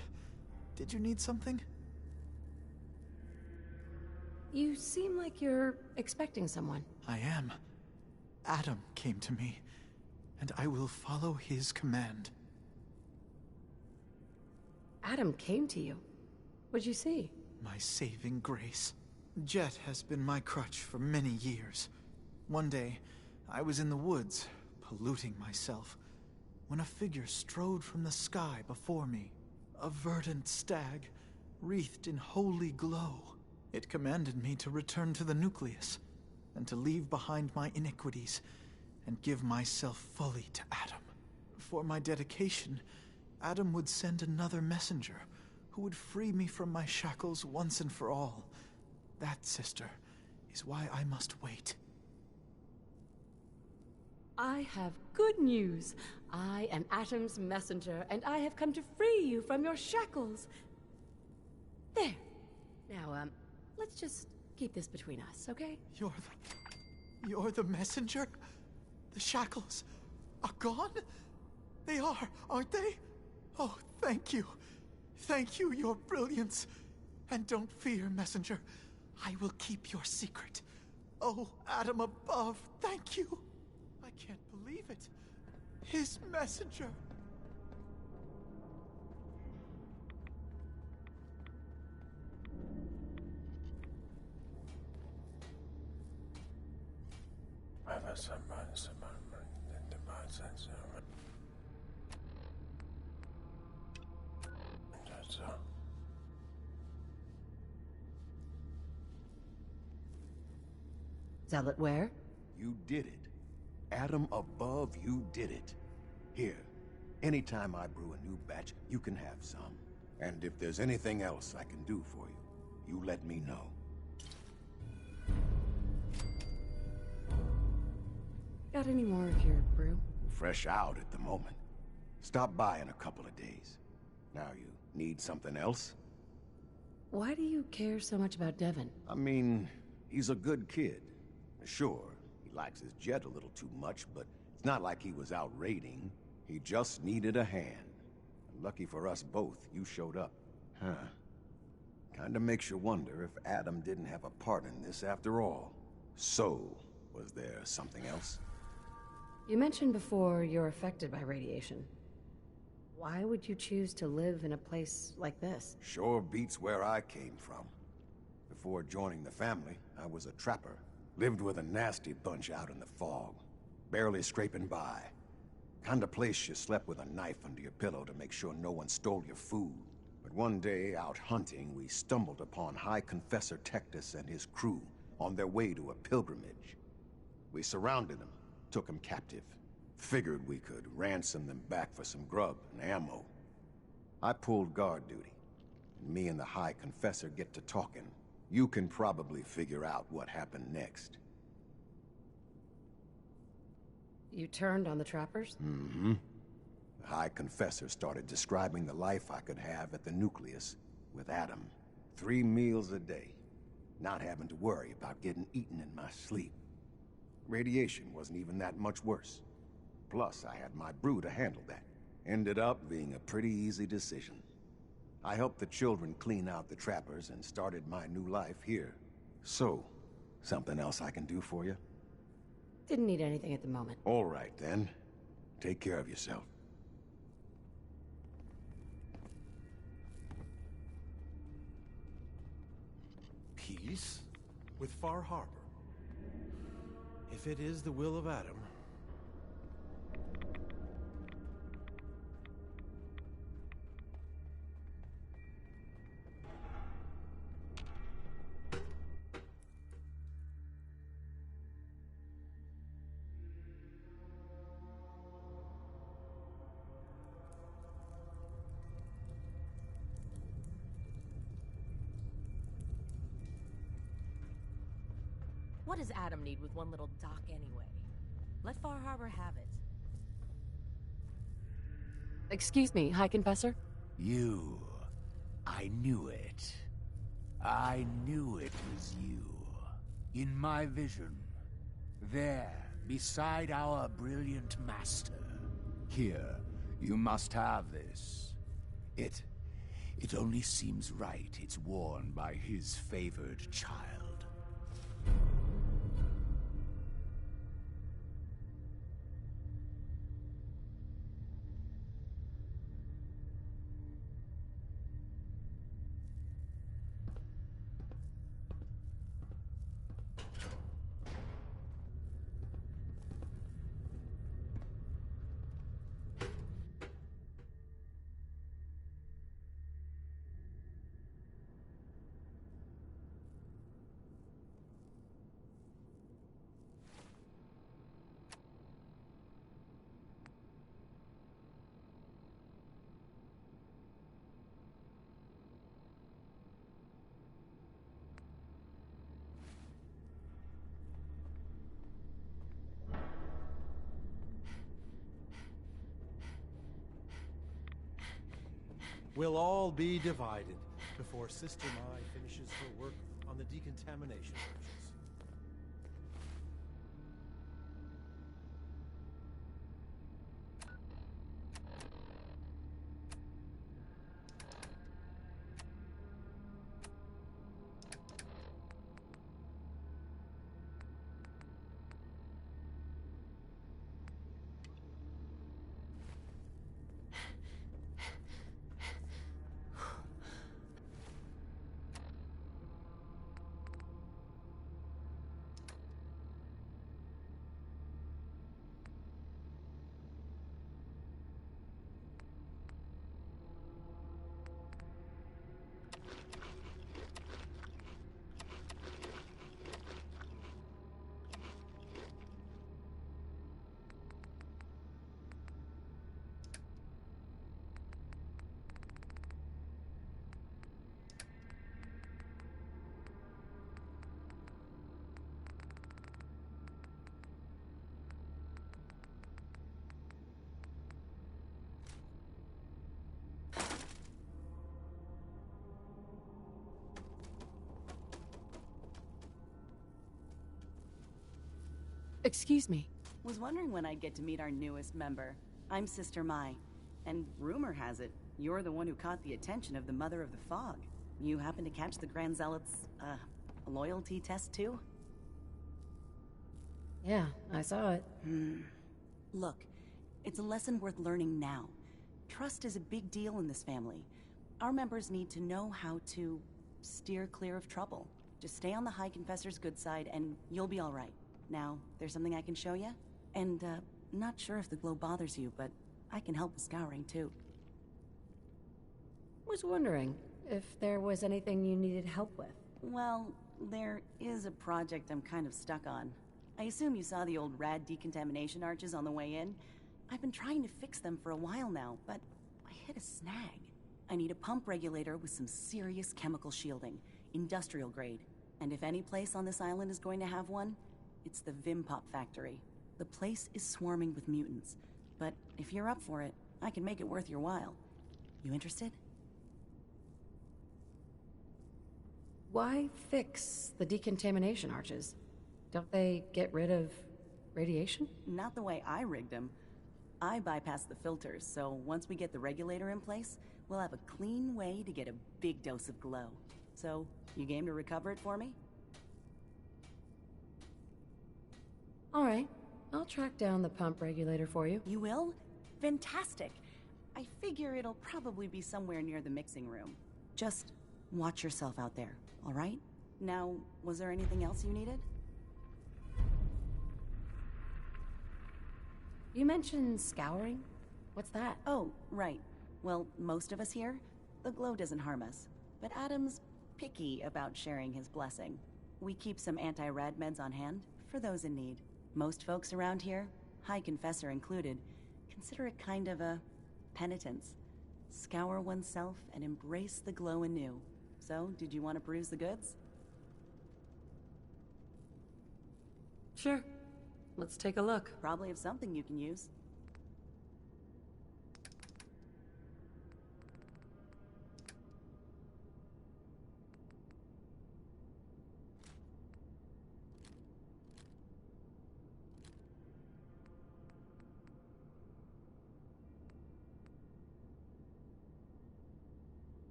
Did you need something? You seem like you're expecting someone. I am. Adam came to me, and I will follow his command. Adam came to you? What'd you see? My saving grace. Jet has been my crutch for many years. One day, I was in the woods, polluting myself, when a figure strode from the sky before me. A verdant stag, wreathed in holy glow. It commanded me to return to the nucleus, and to leave behind my iniquities, and give myself fully to Adam. For my dedication, Adam would send another messenger, who would free me from my shackles once and for all. That, sister, is why I must wait. I have good news. I am Atom's messenger, and I have come to free you from your shackles. There. Now, let's just keep this between us, okay? You're the messenger? The shackles are gone? They are, aren't they? Oh, thank you. Thank you, your brilliance. And don't fear, messenger. I will keep your secret. Oh, Adam above, thank you. I can't believe it. His messenger. Zealot where? You did it. Adam above, you did it. Here, anytime I brew a new batch, you can have some. And if there's anything else I can do for you, you let me know. Got any more of your brew? Fresh out at the moment. Stop by in a couple of days. Now you need something else? Why do you care so much about Devin? I mean, he's a good kid. Sure, he likes his jet a little too much, but it's not like he was out raiding. He just needed a hand. And lucky for us both, you showed up. Huh. Kinda makes you wonder if Adam didn't have a part in this after all. So, was there something else? You mentioned before you're affected by radiation. Why would you choose to live in a place like this? Sure beats where I came from. Before joining the family, I was a trapper. Lived with a nasty bunch out in the fog. Barely scraping by. Kind of place you slept with a knife under your pillow to make sure no one stole your food. But one day, out hunting, we stumbled upon High Confessor Tectus and his crew on their way to a pilgrimage. We surrounded them, took them captive. Figured we could ransom them back for some grub and ammo. I pulled guard duty. Me and the High Confessor get to talking. You can probably figure out what happened next. You turned on the trappers? Mm-hmm. The High Confessor started describing the life I could have at the nucleus with Adam. 3 meals a day. Not having to worry about getting eaten in my sleep. Radiation wasn't even that much worse. Plus, I had my brew to handle that. Ended up being a pretty easy decision. I helped the children clean out the trappers and started my new life here. So, something else I can do for you? Didn't need anything at the moment. All right, then. Take care of yourself. Peace with Far Harbor. If it is the will of Adam. What does Adam need with one little dock anyway? Let Far Harbor have it. Excuse me, High Confessor? You. I knew it. I knew it was you. In my vision. There, beside our brilliant master. Here, you must have this. It only seems right it's worn by his favored child. We'll all be divided before Sister Mai finishes her work on the decontamination bridges. Excuse me. Was wondering when I'd get to meet our newest member. I'm Sister Mai, and rumor has it, you're the one who caught the attention of the Mother of the Fog. You happen to catch the Grand Zealot's, loyalty test too? Yeah, I saw it. Look, it's a lesson worth learning now. Trust is a big deal in this family. Our members need to know how to steer clear of trouble. Just stay on the High Confessor's good side and you'll be all right. Now, there's something I can show you? And, not sure if the glow bothers you, but I can help with scouring too. Was wondering if there was anything you needed help with. Well, there is a project I'm kind of stuck on. I assume you saw the old rad decontamination arches on the way in. I've been trying to fix them for a while now, but I hit a snag. I need a pump regulator with some serious chemical shielding, industrial grade. And if any place on this island is going to have one, it's the Vimpop factory. The place is swarming with mutants, but if you're up for it, I can make it worth your while. You interested? Why fix the decontamination arches? Don't they get rid of radiation? Not the way I rigged them. I bypassed the filters, so once we get the regulator in place, we'll have a clean way to get a big dose of glow. So, you game to recover it for me? All right. I'll track down the pump regulator for you. You will? Fantastic. I figure it'll probably be somewhere near the mixing room. Just watch yourself out there, all right? Now, was there anything else you needed? You mentioned scouring? What's that? Oh, right. Well, most of us here, the glow doesn't harm us. But Adam's picky about sharing his blessing. We keep some anti-rad meds on hand for those in need. Most folks around here, High Confessor included, consider it kind of a penitence. Scour oneself and embrace the glow anew. So, did you want to peruse the goods? Sure. Let's take a look. Probably have something you can use.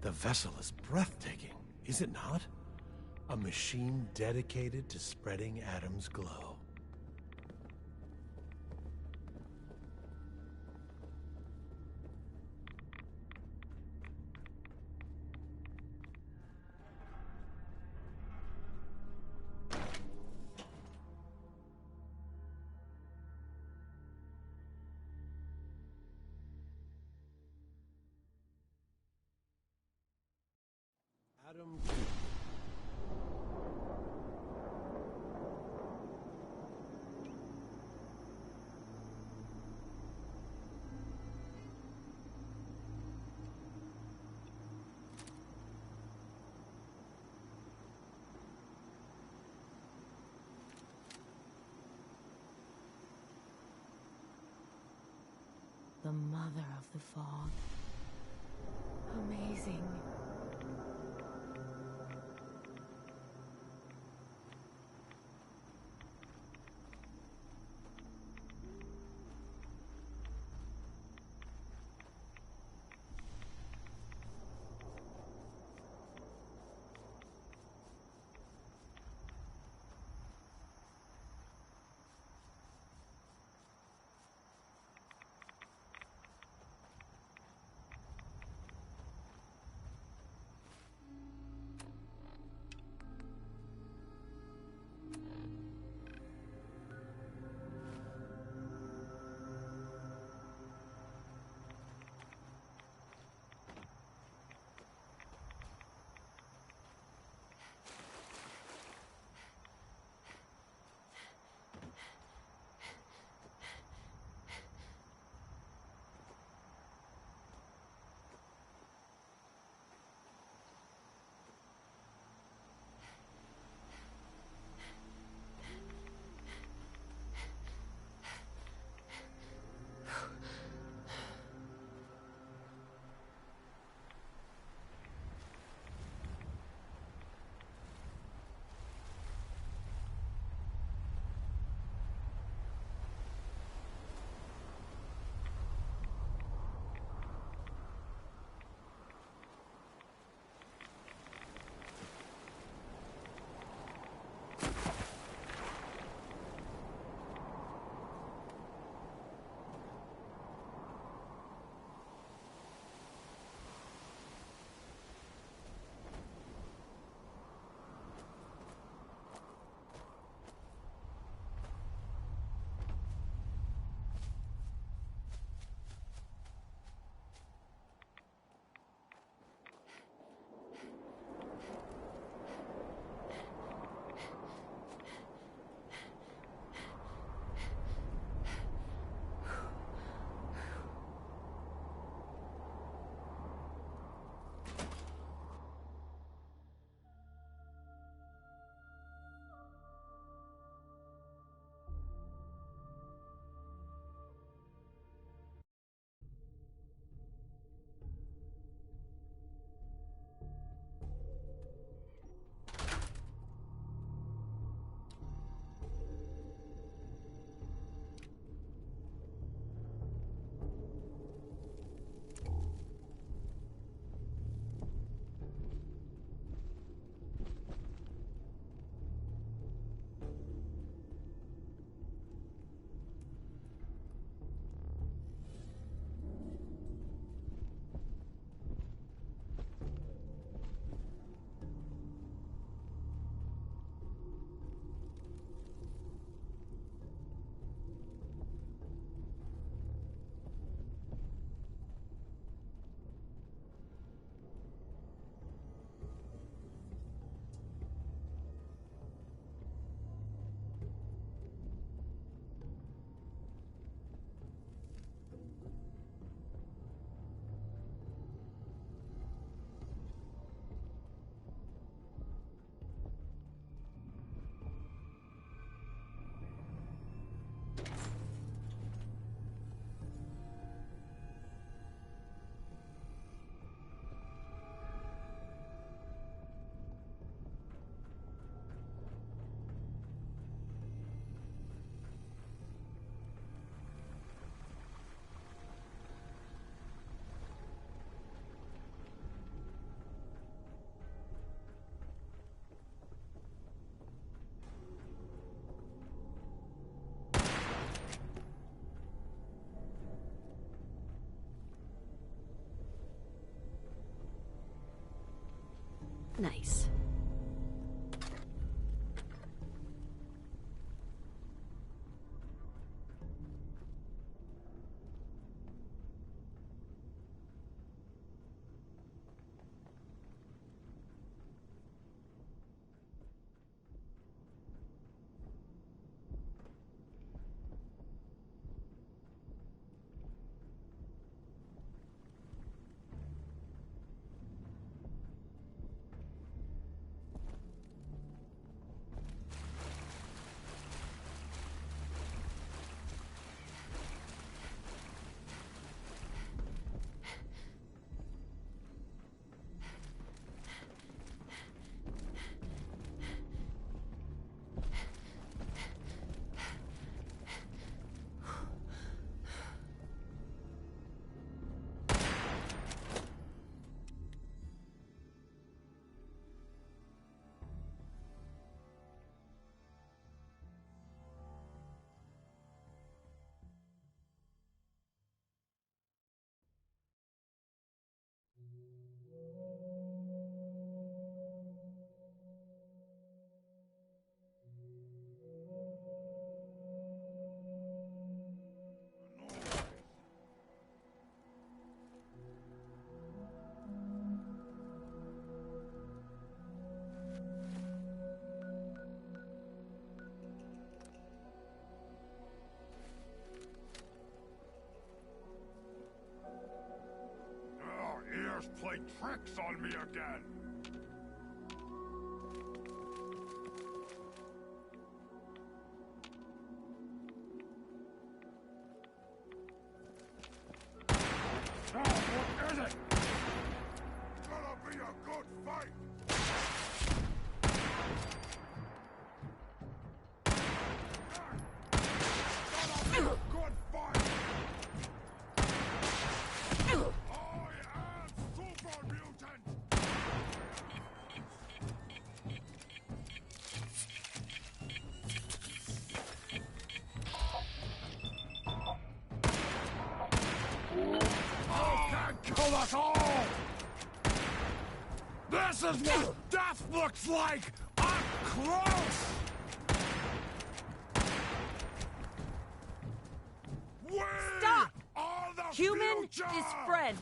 The vessel is breathtaking, is it not? A machine dedicated to spreading Adam's glow. Adam. The Mother of the Fog. Amazing. Nice. Play tricks on me again! Now, what is it? Gonna be a good fight! Gonna be a good fight! Kill us all! This is what death looks like! Up close! We Stop! are the Human future! is friend.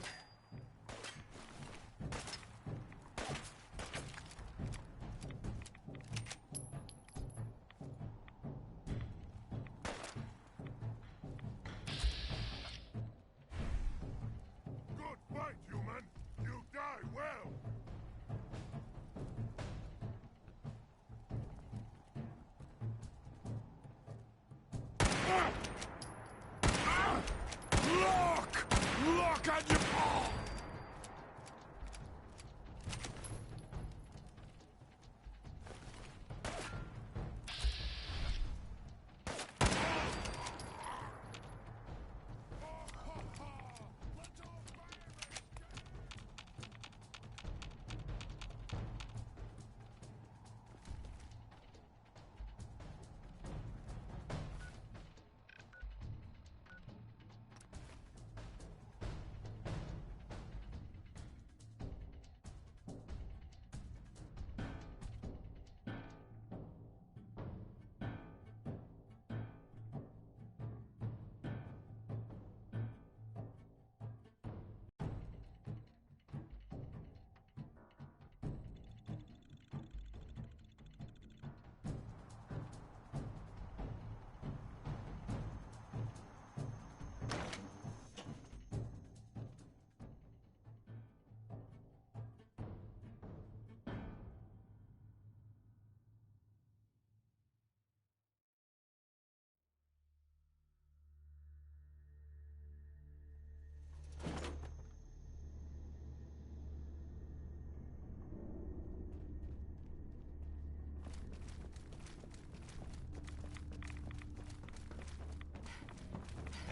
Look at you all!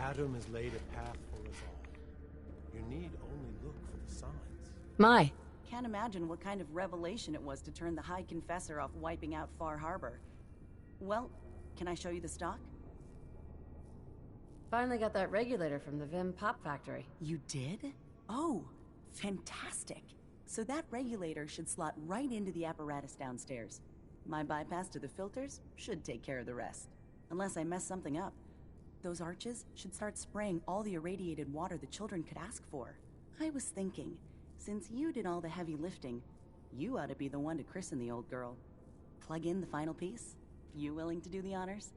Adam has laid a path for us all. You need only look for the signs. My. Can't imagine what kind of revelation it was to turn the High Confessor off wiping out Far Harbor. Well, can I show you the stock? Finally got that regulator from the Vim Pop Factory. You did? Oh, fantastic. So that regulator should slot right into the apparatus downstairs. My bypass to the filters should take care of the rest. Unless I mess something up. Those arches should start spraying all the irradiated water the children could ask for. I was thinking, since you did all the heavy lifting, you ought to be the one to christen the old girl. Plug in the final piece? You willing to do the honors?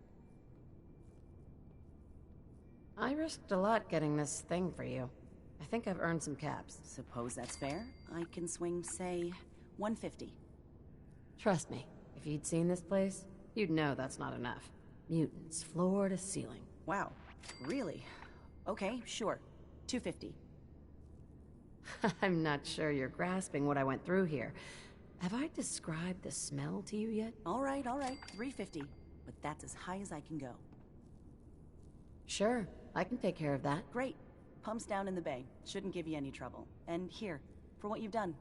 I risked a lot getting this thing for you. I think I've earned some caps. Suppose that's fair. I can swing, say, 150. Trust me, if you'd seen this place, you'd know that's not enough. Mutants, floor to ceiling. Wow, really? Okay, sure. 250. I'm not sure you're grasping what I went through here. Have I described the smell to you yet? All right, 350. But that's as high as I can go. Sure, I can take care of that. Great. Pumps down in the bay. Shouldn't give you any trouble. And here, for what you've done.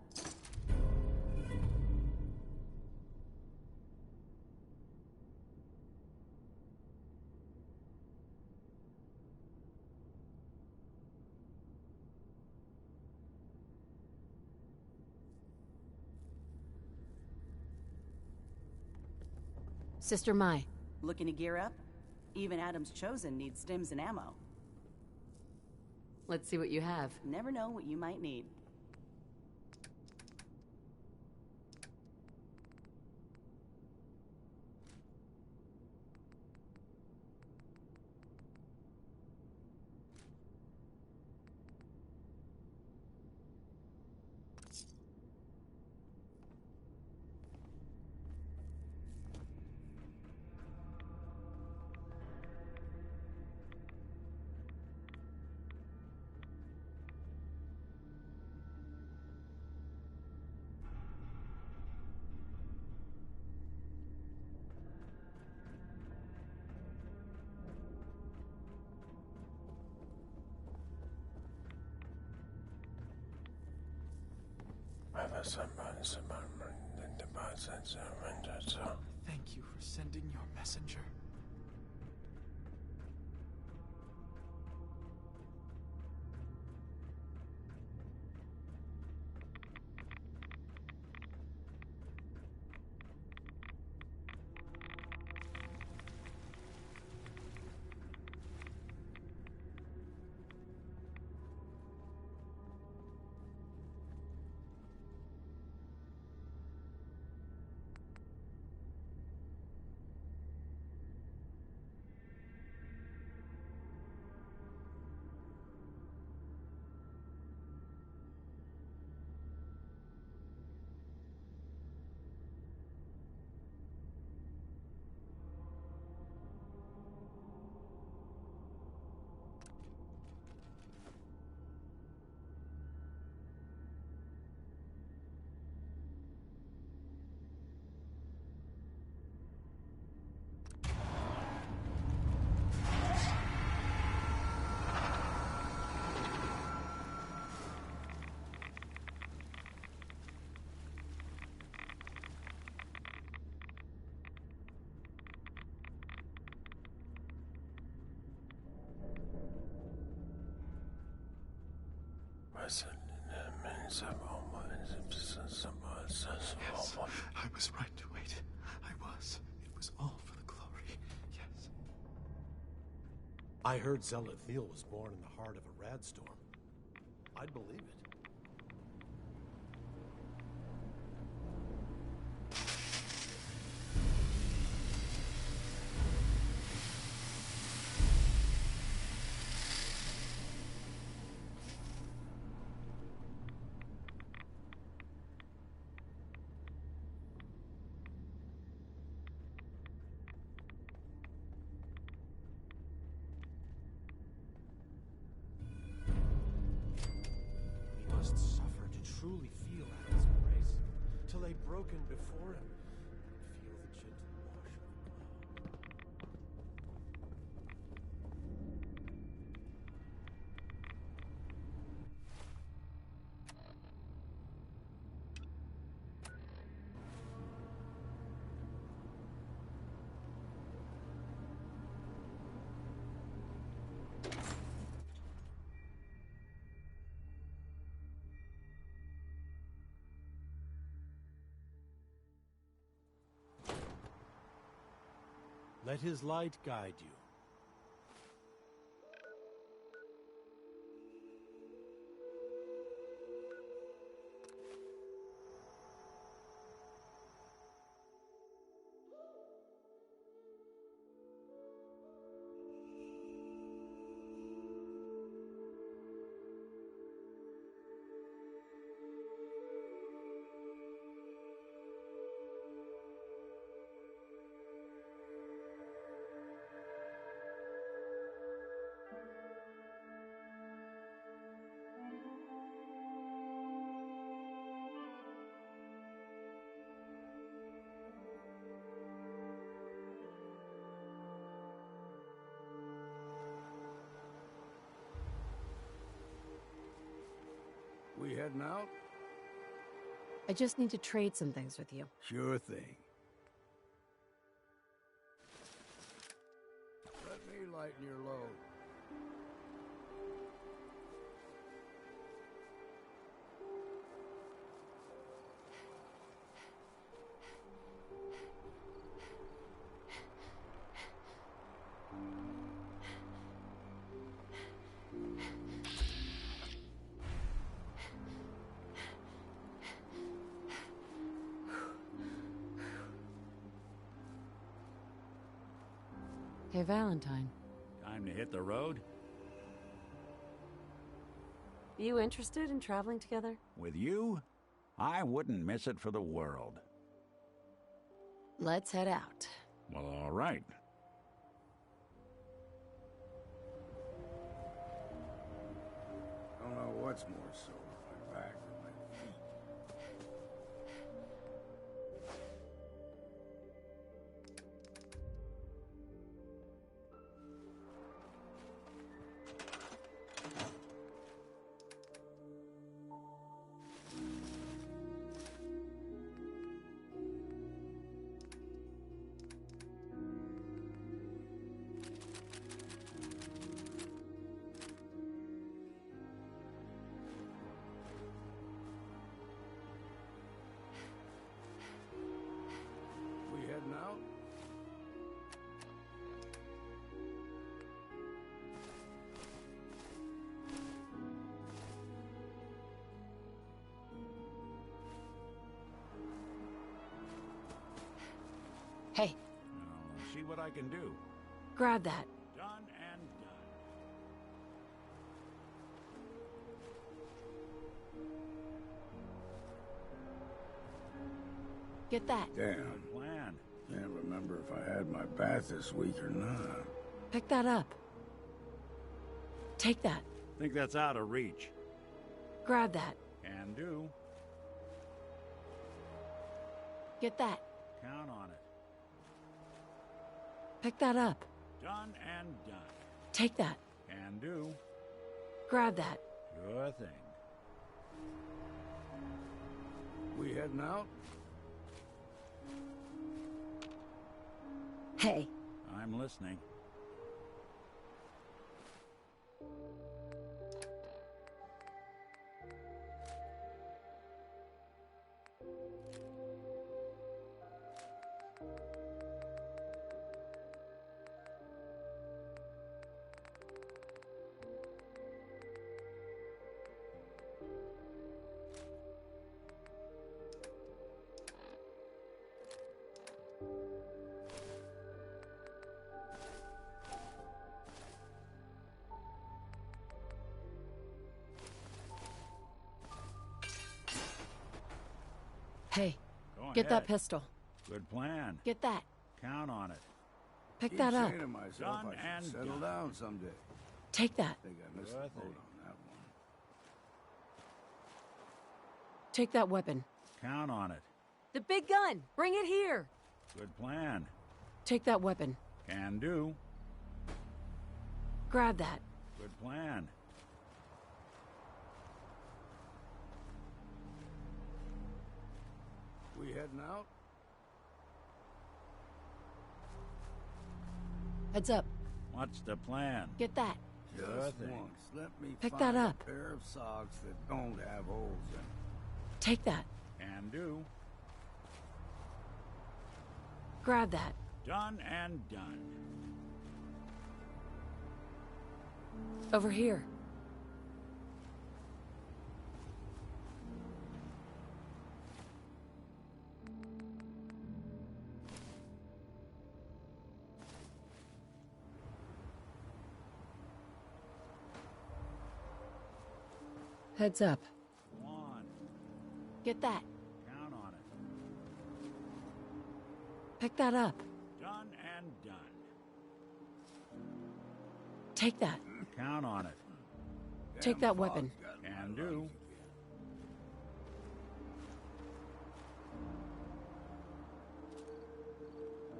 Sister Mai. Looking to gear up? Even Adam's Chosen needs stims and ammo. Let's see what you have. Never know what you might need. Thank you for sending your messenger. Yes, I was right to wait. I was. It was all for the glory. Yes. I heard Zelothil was born in the heart of a rad storm. I'd believe it. Suffer to truly feel Adam's embrace, till they broken before him and feel the gentle wash of glow. Let his light guide you. We heading out? I just need to trade some things with you. Sure thing. Let me lighten your load. Hey, Valentine. Time to hit the road? You interested in traveling together? With you? I wouldn't miss it for the world. Let's head out. Well, all right. I don't know what's more sore, my back or my feet. We heading out? Hey, I'll see what I can do. grab that. Done and done. Get that. Damn. Plan. Can't remember if I had my bath this week or not. Pick that up. Take that. Think that's out of reach. Grab that. Can do. Get that. Count on it. Pick that up. Done and done. Take that. Can do. Grab that. Sure thing. We heading out? Hey. I'm listening. Hey, Go get that ahead. pistol. Good plan. Get that. Count on it. Pick Keep that up. saying to myself Done I and should settle done. down someday. Take that. Think I missed the Sure boat thing. on that one. Take that weapon. Count on it. The big gun. Bring it here. Good plan. Take that weapon. Can do. Grab that. Good plan. We heading out? Heads up. What's the plan? Get that. Sure Just thing. once. Let me Pick find that up. a pair of socks that don't have holes in them. Take that. Can do. Grab that. Done and done. Over here. Heads up. Come on. Get that. Count on it. Pick that up. Done and done. Take that. Count on it. Take that weapon. Can do.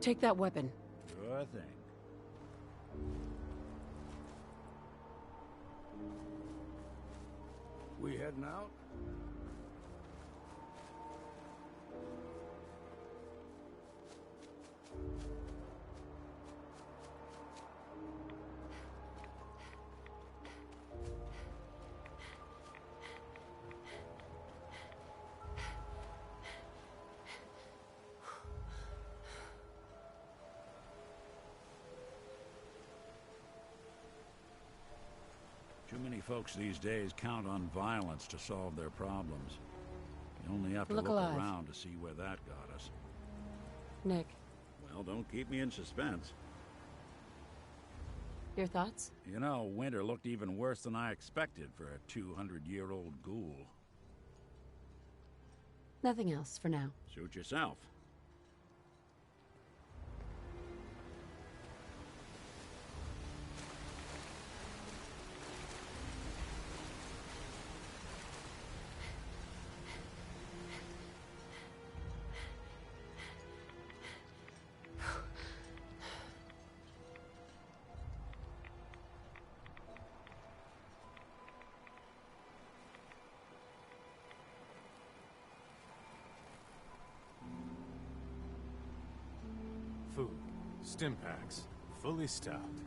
Take that weapon. Sure thing. We heading out? Too many folks these days count on violence to solve their problems. You only have to Look look alive. around to see where that got us. Nick, Well, don't keep me in suspense. your thoughts? You know, winter looked even worse than I expected for a 200-year-old ghoul. Nothing else for now. Suit yourself. Food. Stim packs. Fully stocked.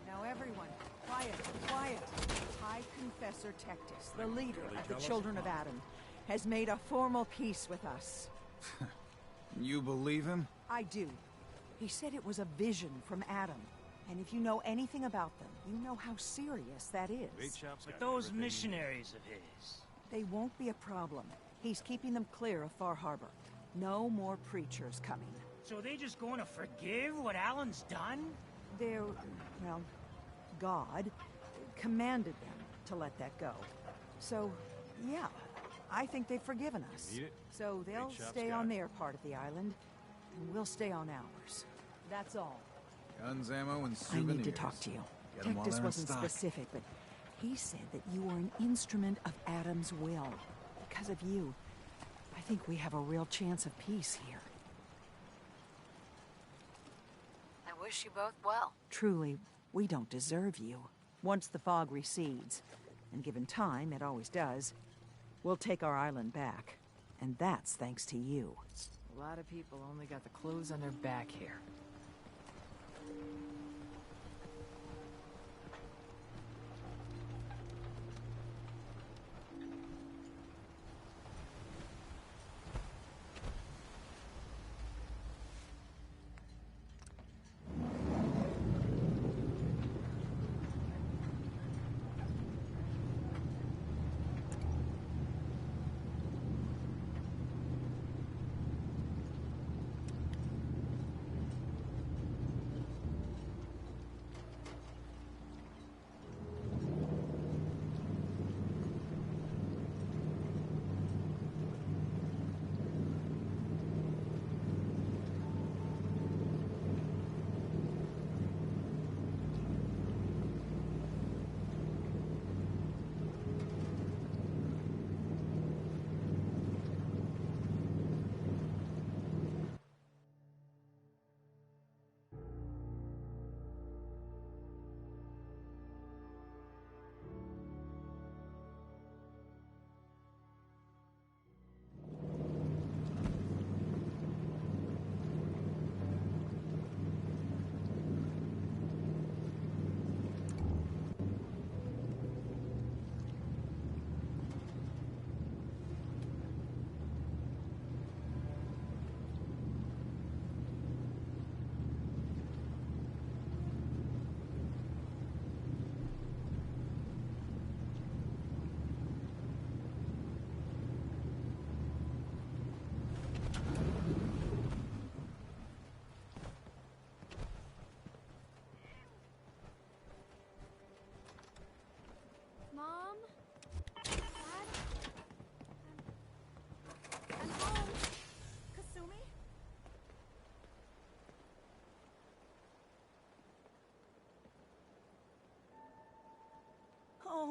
Now everyone, quiet, quiet. High Confessor Tectus, the leader of the Children of Adam, has made a formal peace with us. You believe him? I do. He said it was a vision from Adam. And if you know anything about them, you know how serious that is. But those missionaries of his... They won't be a problem. He's keeping them clear of Far Harbor. No more preachers coming. So they just going to forgive what Alan's done? They're, well, God commanded them to let that go. So, yeah, I think they've forgiven us. Need it? So they'll Big shop's stay got on it. their part of the island, and we'll stay on ours. That's all. Guns, ammo, and I souvenirs. need to talk to you. Get 'em while Tectus they're in wasn't stock. specific, but he said that you were an instrument of Adam's will. Because of you, I think we have a real chance of peace here. I wish you both well. Truly, we don't deserve you. Once the fog recedes, and given time, it always does, we'll take our island back. And that's thanks to you. A lot of people only got the clothes on their back here.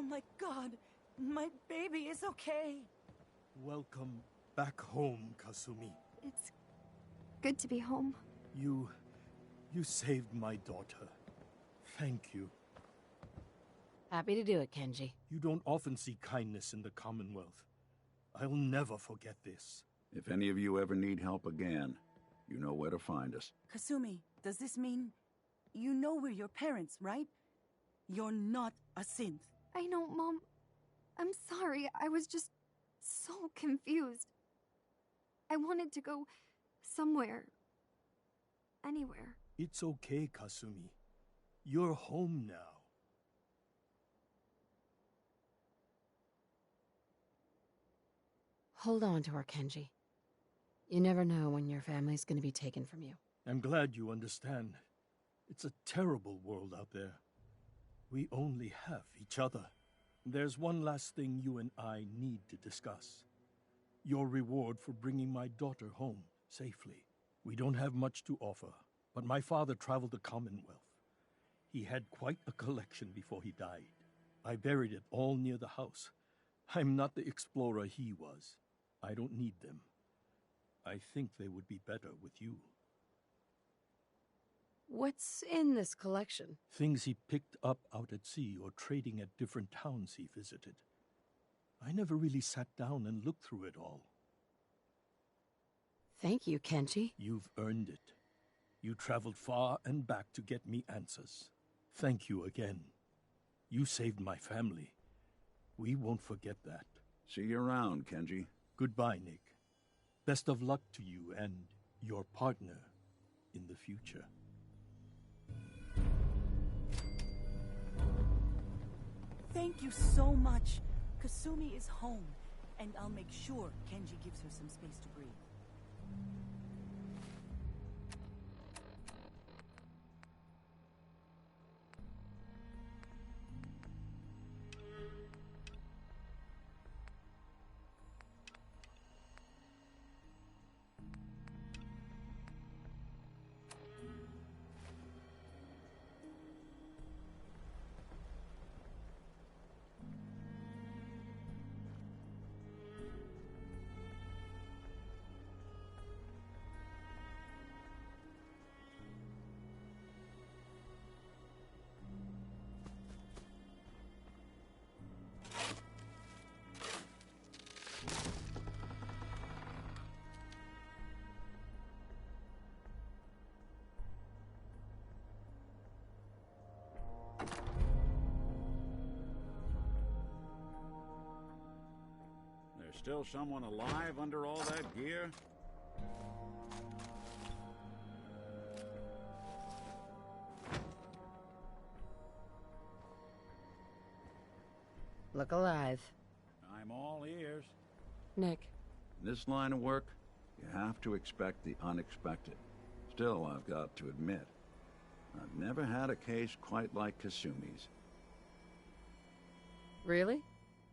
my God. My baby is okay. Welcome back home, Kasumi. It's good to be home. You saved my daughter. Thank you. Happy to do it, Kenji. You don't often see kindness in the Commonwealth. I'll never forget this. If any of you ever need help again, you know where to find us. Kasumi, does this mean you know we're your parents, right? You're not a synth. I know, Mom. I'm sorry. I was just so confused. I wanted to go somewhere. Anywhere. It's okay, Kasumi. You're home now. Hold on to her, Kenji. You never know when your family's gonna be taken from you. I'm glad you understand. It's a terrible world out there. We only have each other. There's one last thing you and I need to discuss. Your reward for bringing my daughter home safely. We don't have much to offer, but my father traveled the Commonwealth. He had quite a collection before he died. I buried it all near the house. I'm not the explorer he was. I don't need them. I think they would be better with you. What's in this collection? Things he picked up out at sea or trading at different towns he visited. I never really sat down and looked through it all. Thank you, Kenji. You've earned it. You traveled far and back to get me answers. Thank you again. You saved my family. We won't forget that. See you around, Kenji. Goodbye, Nick. Best of luck to you and your partner in the future. Thank you so much. Kasumi is home, and I'll make sure Kenji gives her some space to breathe. Still someone alive under all that gear? Look alive. I'm all ears. Nick. In this line of work, you have to expect the unexpected. Still, I've got to admit, I've never had a case quite like Kasumi's. Really?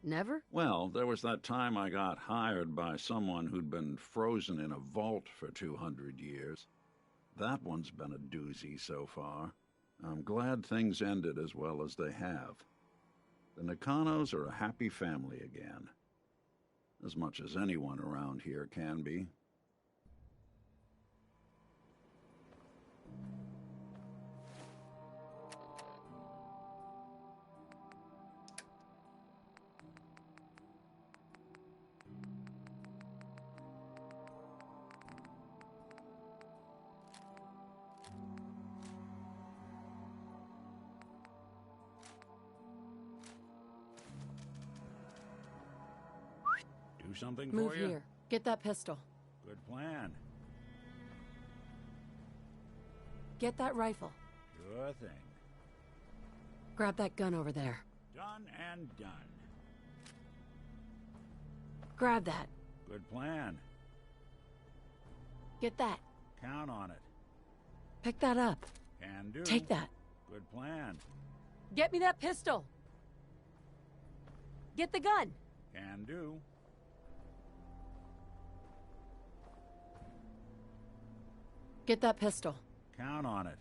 Never? Well, there was that time I got hired by someone who'd been frozen in a vault for 200 years. That one's been a doozy so far. I'm glad things ended as well as they have. The Nakanos are a happy family again. As much as anyone around here can be. Do something Move for you? here. Get that pistol. Good plan. Get that rifle. Sure thing. Grab that gun over there. Done and done. Grab that. Good plan. Get that. Count on it. Pick that up. Can do. Take that. Good plan. Get me that pistol. Get the gun. Can do. Get that pistol. Count on it.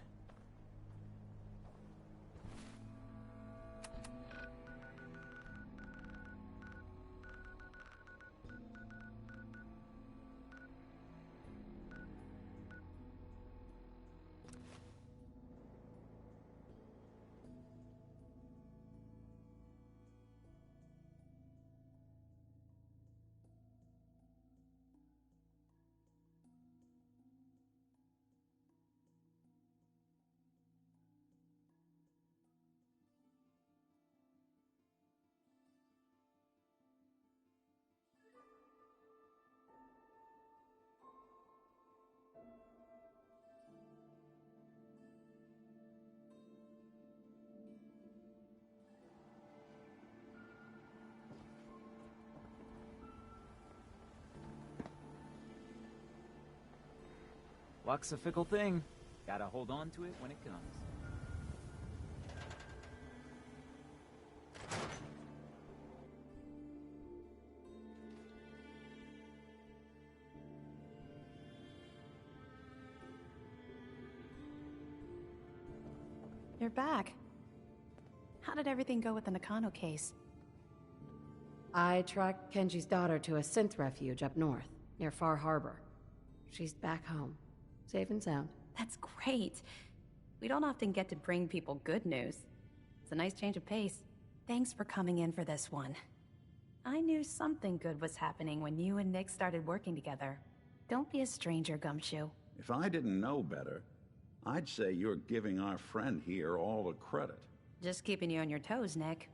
Luck's a fickle thing. Gotta hold on to it when it comes. You're back. How did everything go with the Nakano case? I tracked Kenji's daughter to a synth refuge up north, near Far Harbor. She's back home, safe and sound. That's great. We don't often get to bring people good news. It's a nice change of pace. Thanks for coming in for this one. I knew something good was happening when you and Nick started working together. Don't be a stranger, Gumshoe. If I didn't know better, I'd say you're giving our friend here all the credit. Just keeping you on your toes, Nick.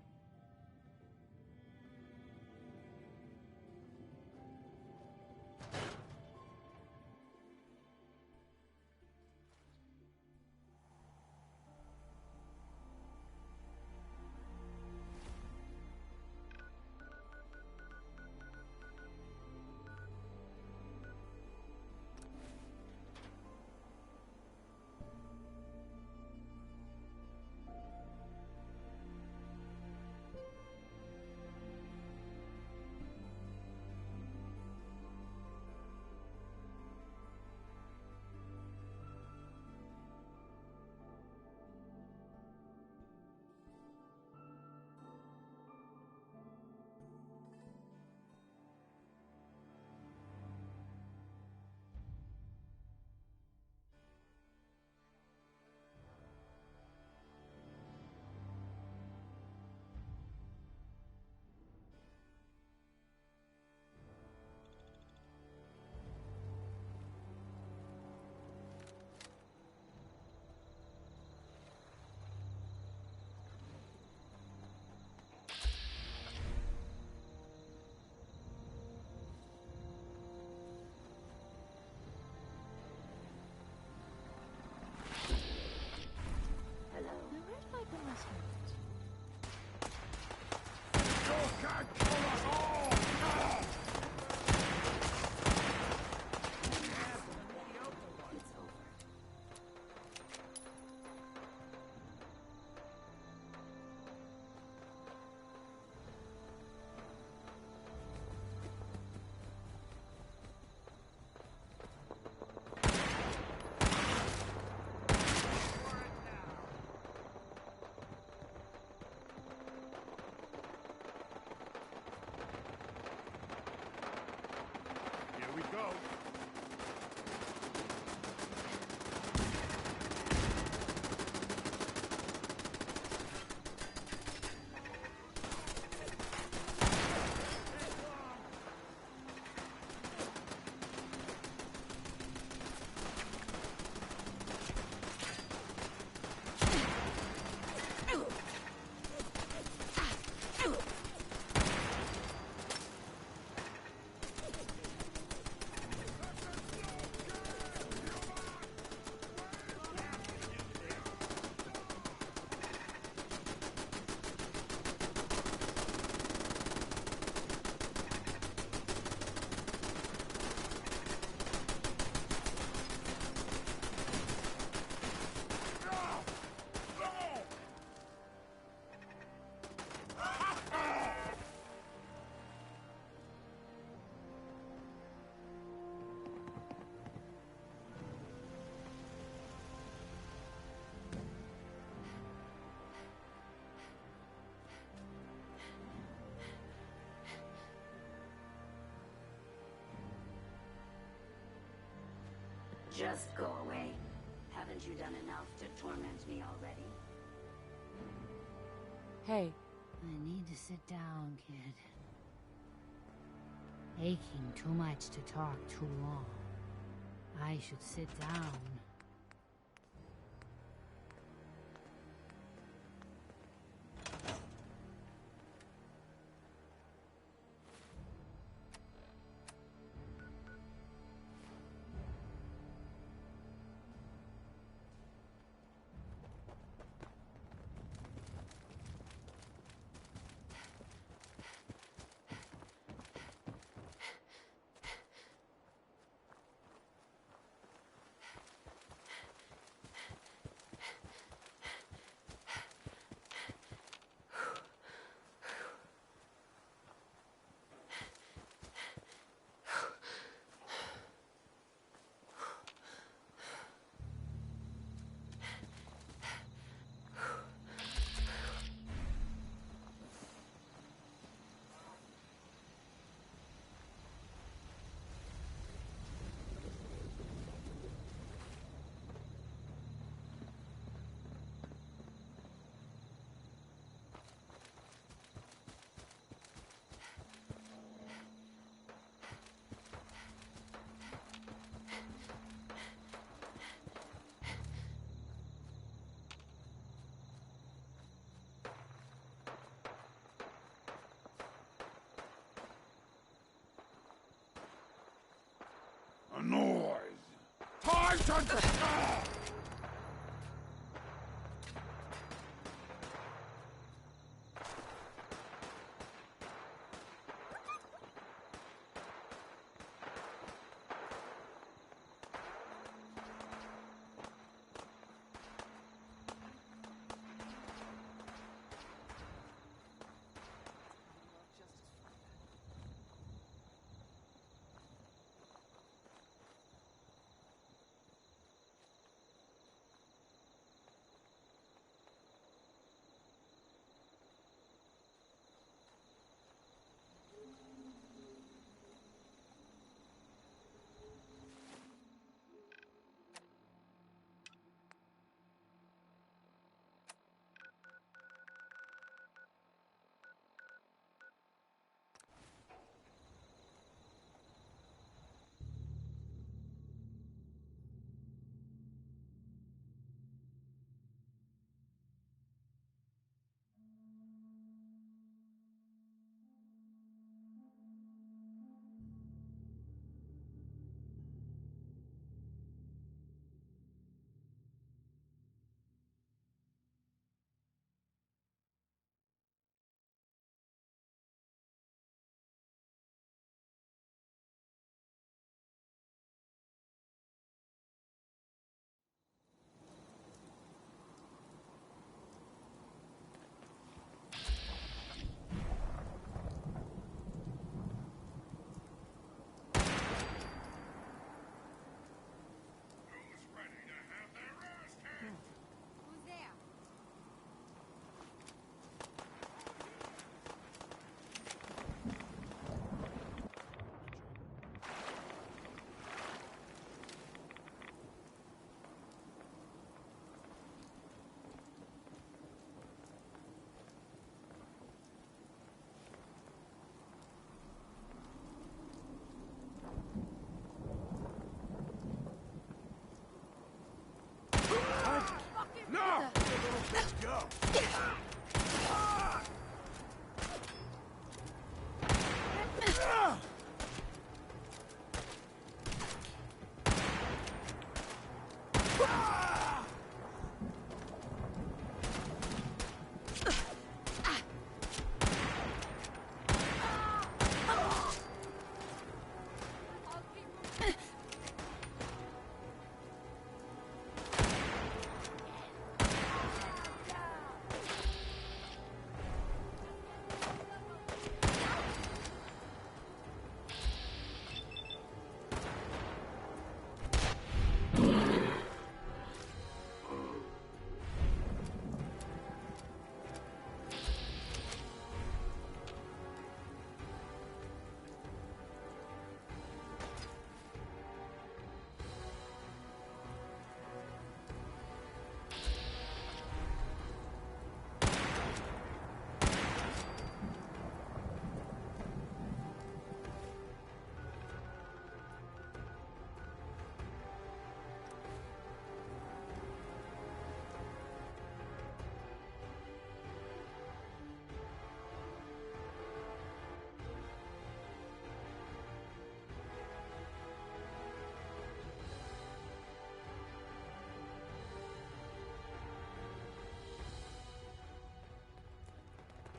Just go away. Haven't you done enough to torment me already? Hey. I need to sit down, kid. Aching too much to talk too long. I should sit down. noise. Time to...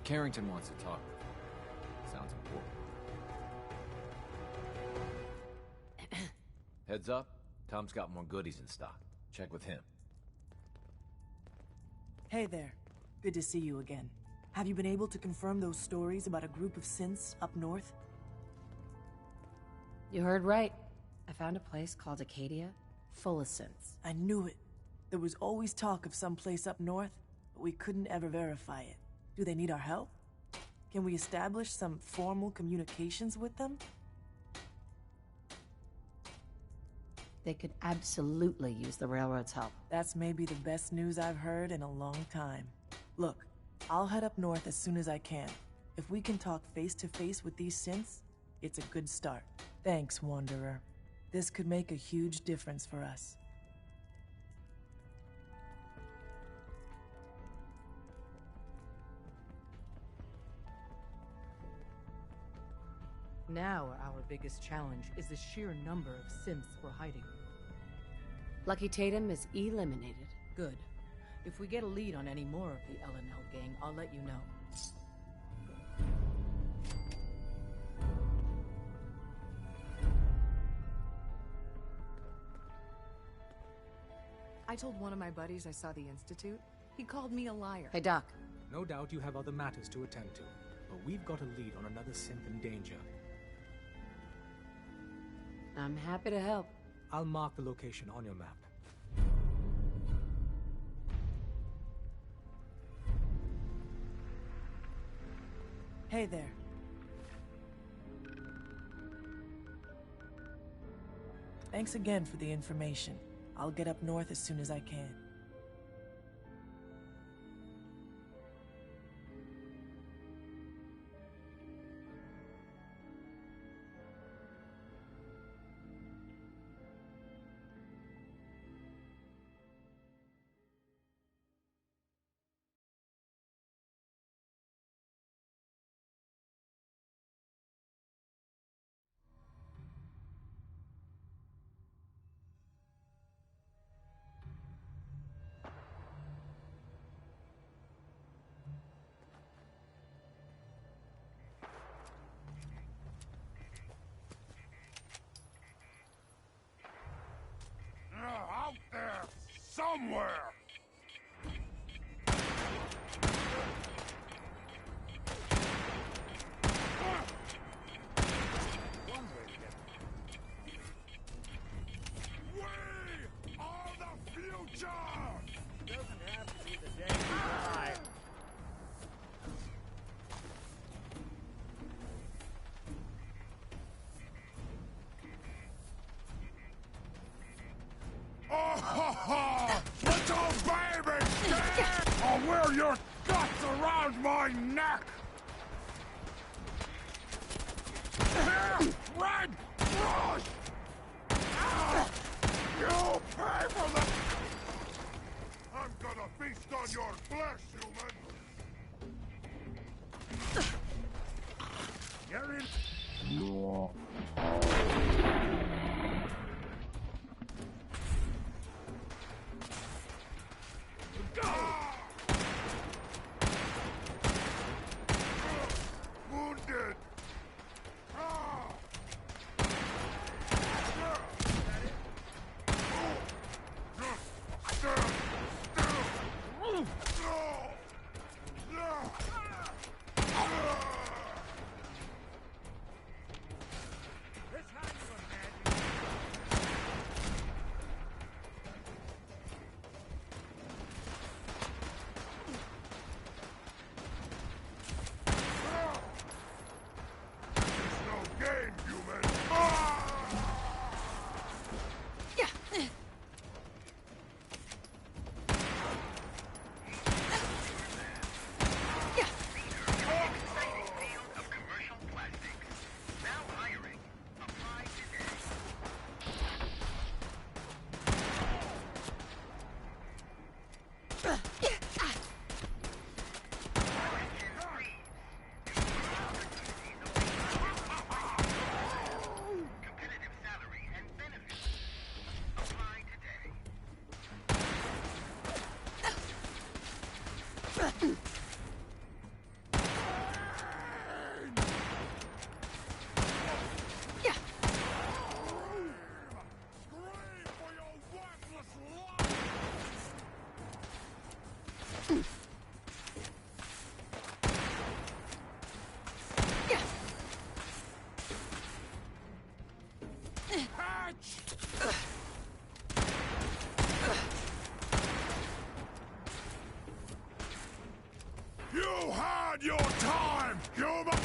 Carrington wants to talk with you. Sounds important. Heads up, Tom's got more goodies in stock. Check with him. Hey there. Good to see you again. Have you been able to confirm those stories about a group of synths up north? You heard right. I found a place called Acadia, full of synths. I knew it. There was always talk of some place up north, but we couldn't ever verify it. Do they need our help? Can we establish some formal communications with them? They could absolutely use the railroad's help. That's maybe the best news I've heard in a long time. Look, I'll head up north as soon as I can. If we can talk face to face with these synths, it's a good start. Thanks, Wanderer. This could make a huge difference for us. Now our biggest challenge is the sheer number of synths we're hiding. Lucky Tatum is eliminated. Good. If we get a lead on any more of the L&L gang, I'll let you know. I told one of my buddies I saw the Institute. He called me a liar. Hey, Doc. No doubt you have other matters to attend to, but we've got a lead on another synth in danger. I'm happy to help. I'll mark the location on your map. Hey there. Thanks again for the information. I'll get up north as soon as I can. Out there, somewhere! We are the future! Doesn't have to be the day we die. Oh, little baby! I'll wear your guts around my neck! Here, Red Rush! You pay for the... I'm gonna feast on your flesh, human! You're in... Wounded! You had your time, human!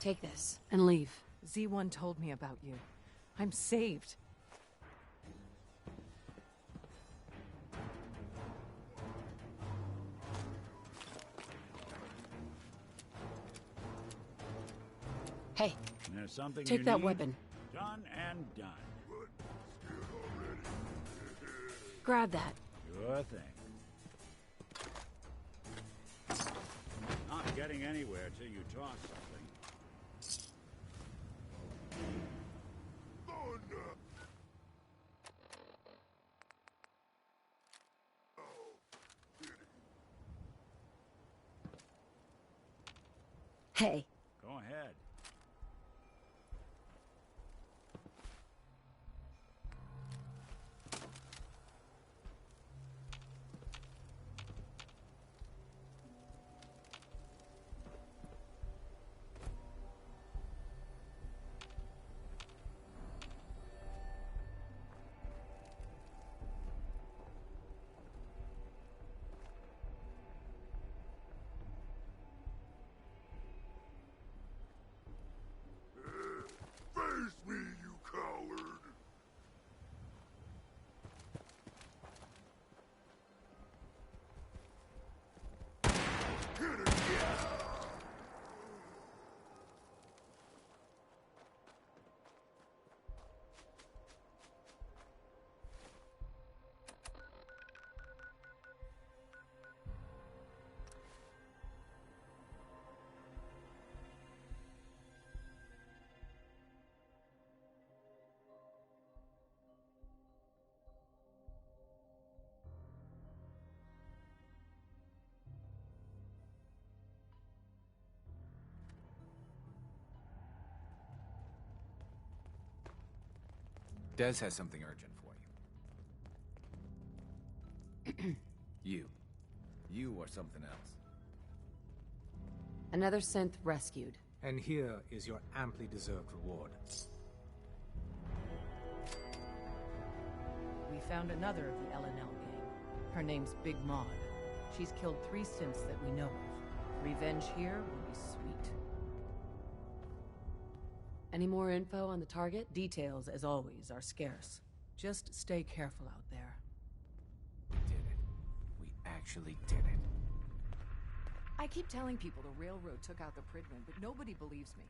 Take this, and leave. Z1 told me about you. I'm saved. Hey, There's something take you that need? weapon. Done and done. Grab that. Sure thing. Not getting anywhere till you toss something. Hey. Go ahead. Face me, you coward! Hit it, yeah! Des has something urgent for you. You or something else. Another synth rescued. And here is your amply deserved reward. We found another of the LNL gang. Her name's Big Maud. She's killed 3 synths that we know of. Revenge here will be sweet. Any more info on the target? Details, as always, are scarce. Just stay careful out there. We did it. We actually did it. I keep telling people the railroad took out the Pridman, but nobody believes me.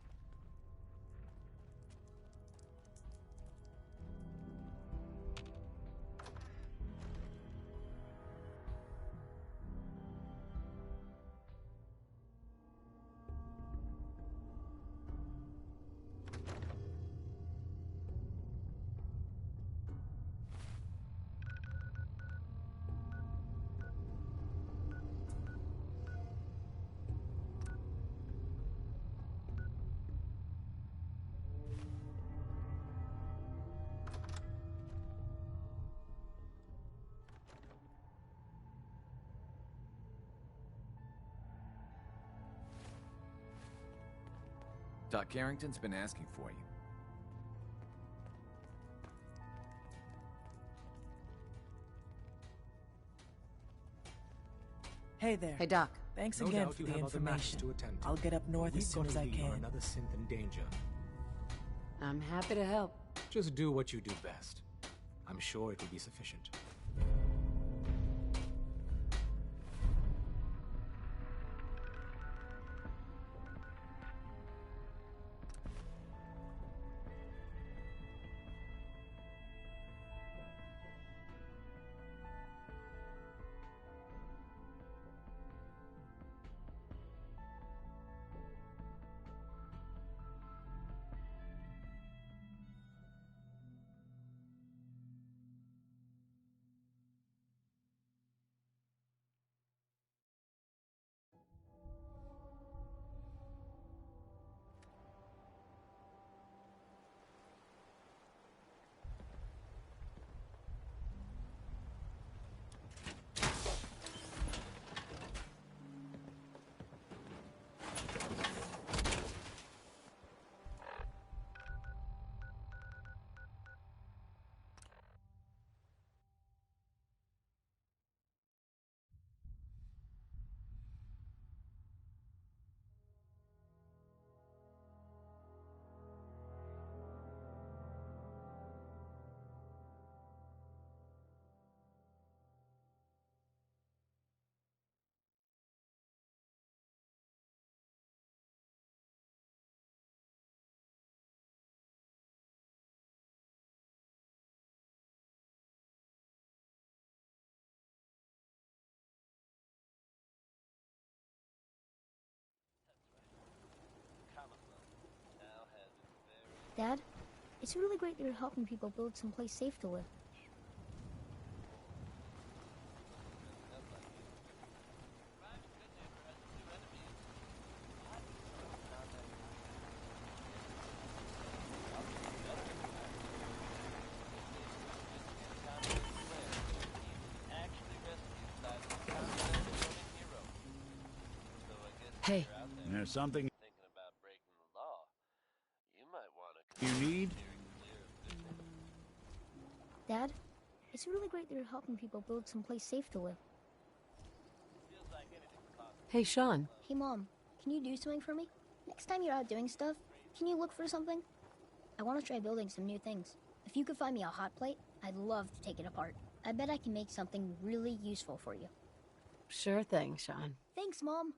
Doc Carrington's been asking for you. Hey there. Hey, Doc. Thanks No again doubt for you the have other matters information. to attend to. I'll get up north We've as soon got as a I lead on can. another synth in danger. I'm happy to help. Just do what you do best. I'm sure it will be sufficient. Dad, it's really great that you're helping people build someplace safe to live. Hey. There's something you need? Dad, it's really great that you're helping people build someplace safe to live. Hey, Sean. Hey, Mom, can you do something for me? Next time you're out doing stuff, can you look for something? I want to try building some new things. If you could find me a hot plate, I'd love to take it apart. I bet I can make something really useful for you. Sure thing, Sean. Thanks, Mom.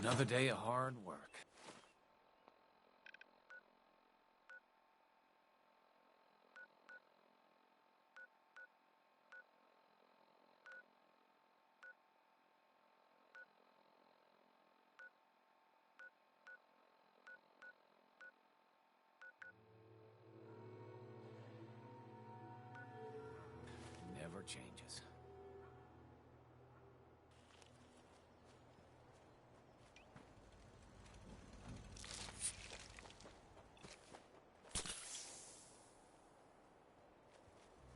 Another day of hard work. Never changes.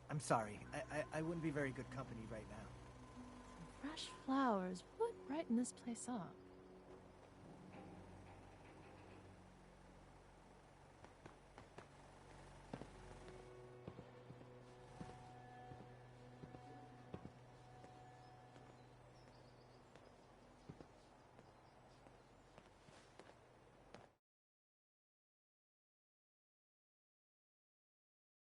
I'm sorry. I wouldn't be very good company right now. Fresh flowers would brighten this place up.